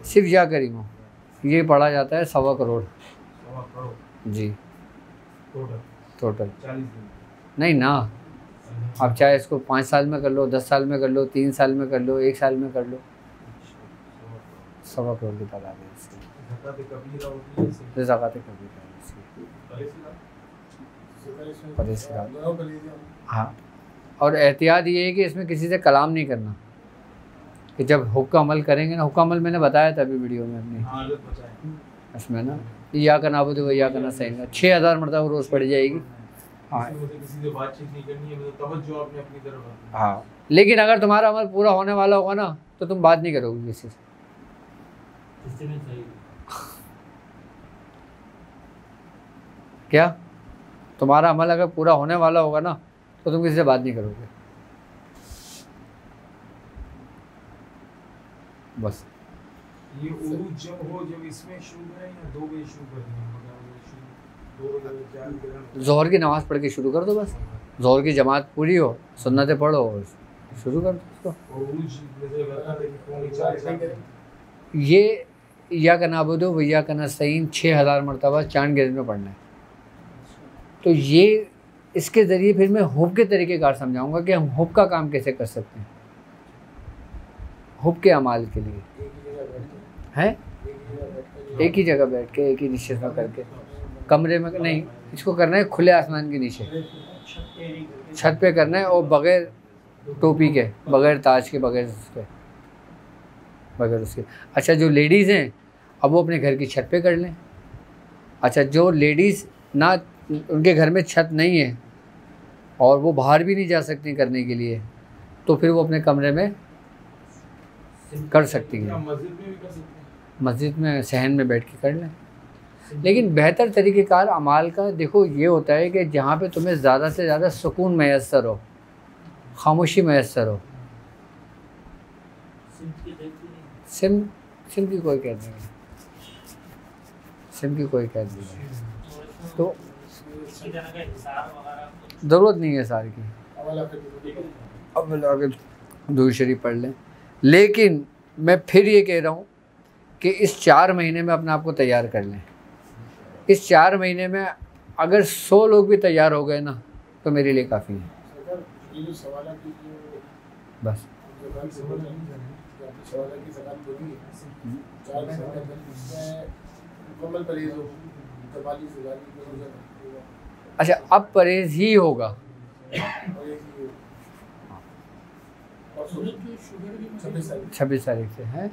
सिर्फ या करीम हो ये पढ़ा जाता है 1.25 करोड़ जी टोटल। नहीं ना, आप चाहे इसको 5 साल में कर लो, 10 साल में कर लो, 3 साल में कर लो, 1 साल में कर लो, 1.25 करोड़ की तादाद है इसकी। ज़कात कबीरा हाँ। और एहतियात ये है कि इसमें किसी से कलाम नहीं करना, कि जब हुक्म का अमल करेंगे ना, हुक्म का अमल मैंने बताया था अभी वीडियो में अपनी, इसमें ना या का नाबुद व या का नस्तईन 6000 मरतबा रोज़ पढ़ जाएगी। हाँ हाँ, लेकिन अगर तुम्हारा अमल पूरा होने वाला होगा ना तो तुम बात नहीं करोगे किसी से। क्या तुम्हारा अमल अगर पूरा होने वाला होगा ना तो तुम किसी से बात नहीं करोगे, बस। ये उरूज जब हो, जब इसमें शुरू करें या 2 बजे शुरू कर दें? ज़ोहर की नमाज़ पढ़ के शुरू कर दो, बस ज़ोहर की जमात पूरी हो, सुन्नतें पढ़ो और शुरू कर दो उसको। ये या का नाबुद व या का नस्तईन 6000 मरतबा चांद गिरने में पढ़ना है। तो ये इसके ज़रिए फिर मैं हुब के तरीक़ेकार समझाऊंगा कि हम हुब का काम कैसे कर सकते हैं, हुब के अमाल के लिए हैं। एक ही जगह बैठ के, एक ही निश्चित में करके, कमरे में नहीं, इसको करना है खुले आसमान के नीचे, छत पे करना है, और बग़ैर टोपी के, बग़ैर ताज के, बग़ैर उसके। अच्छा जो लेडीज़ हैं अब वो अपने घर की छत पे कर लें। अच्छा जो लेडीज़ ना, उनके घर में छत नहीं है और वो बाहर भी नहीं जा सकती करने के लिए, तो फिर वो अपने कमरे में कर सकती हैं, मस्जिद में सहन में बैठ के कर लें। लेकिन बेहतर तरीक़ेकार अमाल का देखो ये होता है कि जहाँ पे तुम्हें ज़्यादा से ज़्यादा सुकून मैसर हो, खामोशी मैसर हो। सिम की कोई कैद नहीं है, सिम की कोई कैद नहीं है, तो ज़रूरत नहीं है सारी की। अब आगे दुरूद शरीफ पढ़ लें। लेकिन मैं फिर ये कह रहा हूँ कि इस 4 महीने में अपने आप को तैयार कर लें। इस 4 महीने में अगर 100 लोग भी तैयार हो गए ना तो मेरे लिए काफ़ी है, बस। अच्छा अब परहेज़ ही होगा। 26 तारीख से है,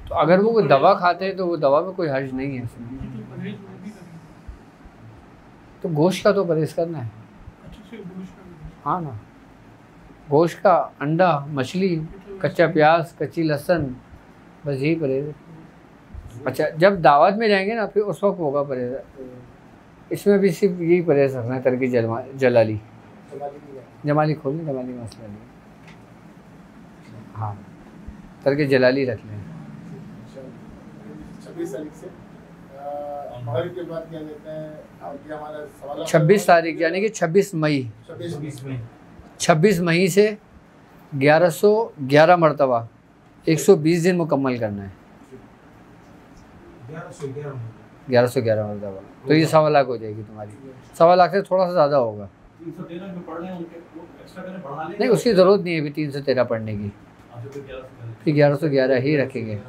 तो अगर वो कोई दवा खाते हैं तो वो दवा में कोई हर्ज नहीं है इसमें। तो गोश्त का तो परहेज़ करना है, हाँ ना, गोश्त का, अंडा, मछली, कच्चा प्याज, कच्ची लहसुन, बस यही परहेज़। अच्छा जब दावत में जाएंगे ना फिर उस वक्त होगा परहेज़। इसमें भी सिर्फ यही परहेज़ रखना है, तरकी जलाली, जमाली खोल, जमाली मसला नहीं, हाँ तरकी जलाली रख लें। 26 तारीख यानी कि 26 मई 26 मई से 1111 मरतबा 120 दिन मुकम्मल करना है। 1111 मरतबा, तो ये 1.25 लाख हो जाएगी तुम्हारी। 1.25 लाख से थोड़ा सा ज़्यादा होगा, नहीं उसकी ज़रूरत नहीं है अभी 313 पढ़ने की, फिर 1111 ही रखेंगे।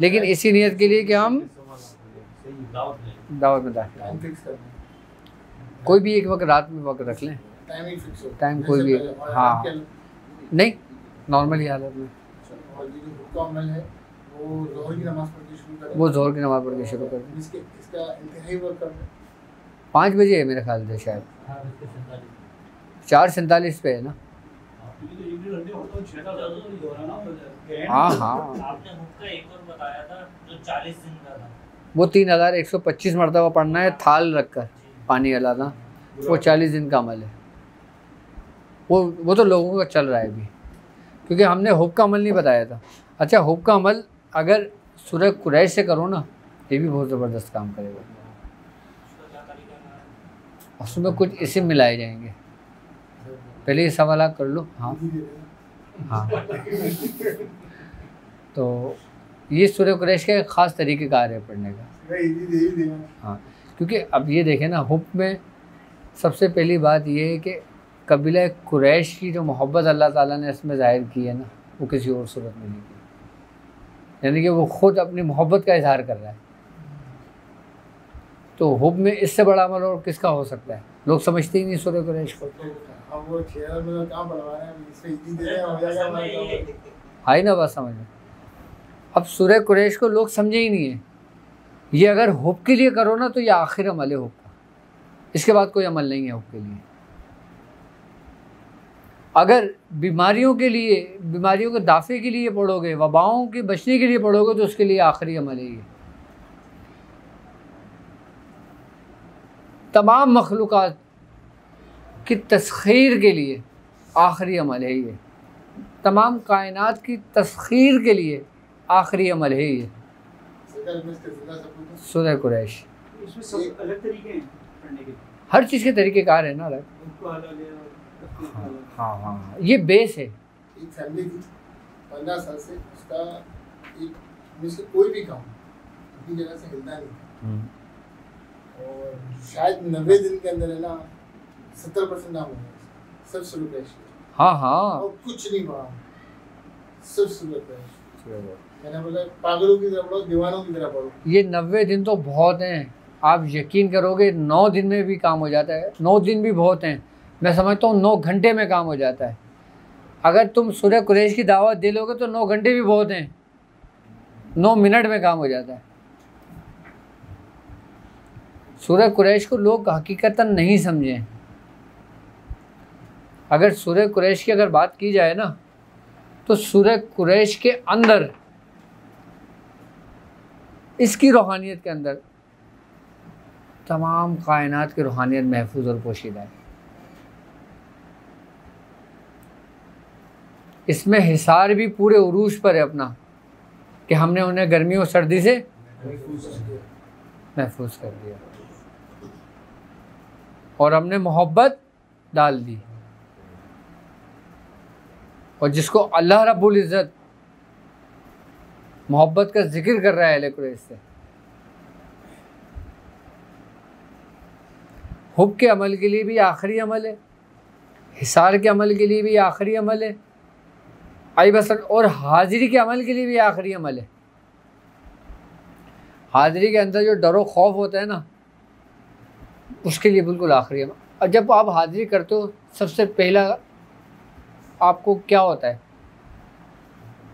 लेकिन इसी नियत के लिए कि हम दावत में दाखिल, कोई भी एक वक्त रात में वक्त रख लें, टाइम कोई भी, हाँ नहीं नॉर्मली हालत में वो ज़ोहर की नमाज़ पढ़ के शुरू कर दें। 5 बजे है मेरे ख्याल से शायद। 4:47 पे है ना। आपके लिए तो 1 घंटे होता है 6 साल ज़्यादा तो नहीं हो रहा ना आपका। हाँ हाँ, आपने हुक्का एक और बताया था जो 40 दिन का था। वो 3125 मरतबा पढ़ना है थाल रखकर पानी हलाना, वो 40 दिन का अमल है। वो तो लोगों का चल रहा है अभी, क्योंकि हमने हुब का अमल नहीं बताया था। अच्छा, हुब का अमल अगर सूरह कुरैश से करो ना, ये भी बहुत ज़बरदस्त काम करेगा। उसका क्या तरीका है? उसमें कुछ इस्म मिलाए जाएंगे। पहले ये सवाल कर लो। हाँ हाँ, तो ये सूरह कुरैश का एक ख़ास तरीक़ेकार है पढ़ने का। हाँ, क्योंकि अब ये देखें ना, हुब में सबसे पहली बात ये है कि कबीला कुरैश की जो मोहब्बत अल्लाह ताला ने इसमें ज़ाहिर की है ना, वो किसी और सूरत में नहीं की। यानी कि वो ख़ुद अपनी मोहब्बत का इजहार कर रहा है। तो हुब में इससे बड़ा अमल और किसका हो सकता है? लोग समझते ही नहीं सूरह कुरैश को। आई ना बात समझ में? अब सूरह कुरैश को लोग समझे ही नहीं है। ये अगर हुब के लिए करो ना, तो ये आखिर अमल है हुब का, इसके बाद कोई अमल नहीं है हुब के लिए। अगर बीमारियों के लिए, बीमारियों के दाफे के लिए पढ़ोगे, वबाओं के बचने के लिए पढ़ोगे, तो उसके लिए आखिरी अमल है ये। तमाम मखलूक़ात की तस्खीर के लिए आखिरी अमल है ये। तमाम कायनात की तस्खीर के लिए आखिरी अमल है ये सूरह कुरैश। इसमें सब अलग तरीके हैं पढ़ने के। हर चीज़ के तरीक़ेकार है ना अलग। हाँ हाँ, ये बेस है। एक फैमिली थी 15 साल से, उसका एक में से कोई भी काम अपनी जगह से हिलता नहीं था। और शायद 90 दिन के अंदर है ना 70% नाम हो गया, सब शुरू क्रैश। हाँ हाँ, और कुछ नहीं पढ़ा, सब शुरू क्रैश। मैंने बोला पागलों की तरह पढ़ो, दीवानों की तरह पढ़ो। ये 90 दिन तो बहुत हैं। आप यकीन करोगे 9 दिन में भी काम हो जाता है। 9 दिन भी बहुत हैं। मैं समझता हूँ 9 घंटे में काम हो जाता है। अगर तुम सूरह कुरैश की दावत दे लोगे तो 9 घंटे भी बहुत हैं। 9 मिनट में काम हो जाता है। सूरह कुरैश को लोग हकीकतन नहीं समझे। अगर सूरह कुरैश की अगर बात की जाए ना, तो सूरह कुरैश के अंदर, इसकी रूहानियत के अंदर तमाम कायनात की रूहानियत महफूज और पोशीदा है। इसमें हिसार भी पूरे उरूज पर है अपना, कि हमने उन्हें गर्मी और सर्दी से महफूज कर दिया और हमने मोहब्बत डाल दी। और जिसको अल्लाह रब्बुल इज़्ज़त मोहब्बत का जिक्र कर रहा है अहले कुरैश से, हुब के अमल के लिए भी आखिरी अमल है, हिसार के अमल के लिए भी आखिरी अमल है, आई बसर और हाजिरी के अमल के लिए भी आखिरी अमल है। हाजिरी के अंदर जो डरो खौफ होता है ना, उसके लिए बिल्कुल आखिरी अमल। और जब आप हाजिरी करते हो, सबसे पहला आपको क्या होता है?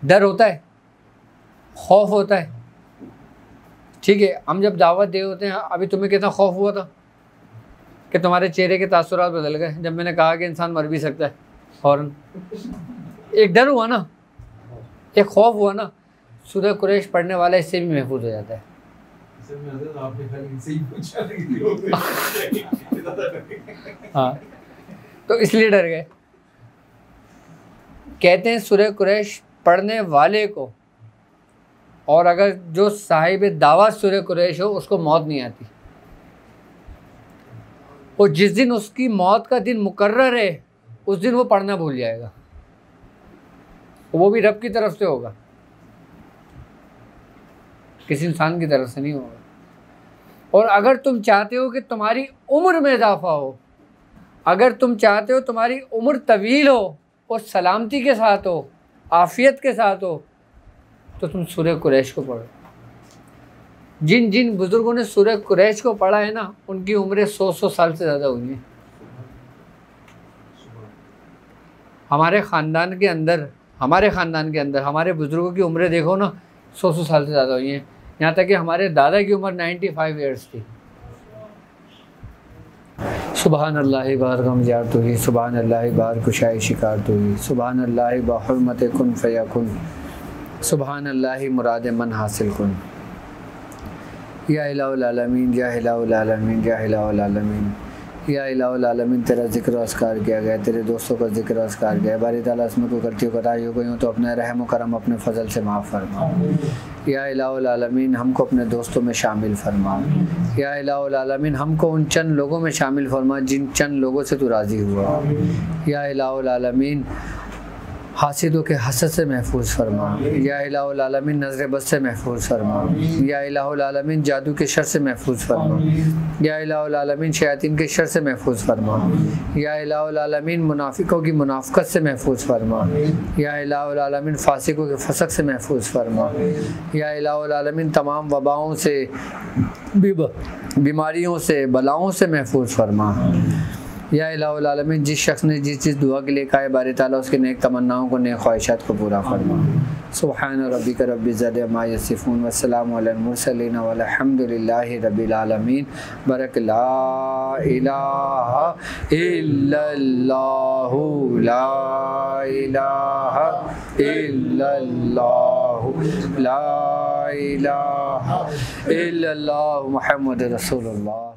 डर होता है, खौफ होता है। ठीक है, हम जब दावत दे होते हैं, अभी तुम्हें कितना खौफ हुआ था कि तुम्हारे चेहरे के तासुरात बदल गए जब मैंने कहा कि इंसान मर भी सकता है। फ़ौरन एक डर हुआ ना, एक खौफ हुआ ना। सूरह कुरैश पढ़ने वाला इससे भी महफूज हो जाता है। हाँ, तो इसलिए डर गए। कहते हैं सूरह कुरैश पढ़ने वाले को, और अगर जो साहिब दावत सूरह कुरैश हो, उसको मौत नहीं आती। और जिस दिन उसकी मौत का दिन मुकर्रर है, उस दिन वो पढ़ना भूल जाएगा। वो भी रब की तरफ से होगा, किसी इंसान की तरफ से नहीं होगा। और अगर तुम चाहते हो कि तुम्हारी उम्र में इजाफा हो, अगर तुम चाहते हो तुम्हारी उम्र तवील हो और सलामती के साथ हो, आफियत के साथ हो, तो तुम सूरह कुरैश को पढ़ो। जिन जिन बुज़ुर्गों ने सूरह कुरैश को पढ़ा है ना, उनकी उम्रें 100 साल से ज़्यादा हुई हैं। हमारे ख़ानदान के अंदर हमारे बुज़ुर्गों की उम्रें देखो ना, 100 साल से ज़्यादा हुई हैं। यहाँ तक कि हमारे दादा की उम्र 95 ईयर्स थी। सुबहान अल्लाह बार गम जार तो ही, सुबहान अल्लाह बार कुशाई शिकार तो ही, सुबहान अल्लाह बहुरमत कुन फयकुन, सुबहान अल्लाह मुराद मन हासिल कुन। या इलाहुल आलमीन, या इलाहुल आलमीन, या इलाहुल आलमीन, या इलाहुल आलमीन, तेरा ज़िक्र अस्कार किया गया, तेरे दोस्तों का ज़िक्र अस्कार किया, बारी ताला इसमें कोई गलती कोताही हो गई हो तो अपने रहम करम अपने फ़ज़ल से माफ़ फरमा। या इलाहुल आलमीन, हमको अपने दोस्तों में शामिल फरमा। या इलाहुल आलमीन, हमको उन चंद लोगों में शामिल फरमा जिन चंद लोगों से तू राज़ी हुआ। या इलाहुल आलमीन, हासिदों के हसद से महफूज फरमा। या इलाहुल आलमीन, नज़र बद से महफूज फरमा। या इलाहुल आलमीन, जादू के शर से महफूज फरमा। या इलाहुल आलमीन, शयातीन के शर से महफूज फरमा। या इलाहुल आलमीन, मुनाफिकों की मुनाफकत से महफूज फरमा। या इलाहुल आलमीन, फासिकों के फसक से महफूज फरमा। या इलाहुल आलमीन, तमाम वबाओं से, बीमारियों से, बलाओं से महफूज फरमा। या इलाहुल आलमीन, जिस शख्स ने जिस दुआ के लिए कहा है बारी ताला उसके नेक तमन्नाओं को, नेक ख्वाहिशात को पूरा फरमा। सुब्हान रब्बिका रब्बिल इज़्ज़ति अम्मा यसिफून वस्सलामु अलल मुरसलीन वल्हम्दुलिल्लाहि रब्बिल आलमीन। बरक ला इलाहा इल्लल्लाहु, ला इलाहा इल्लल्लाहु, ला इलाहा इल्लल्लाहु मुहम्मद रसूलुल्लाह।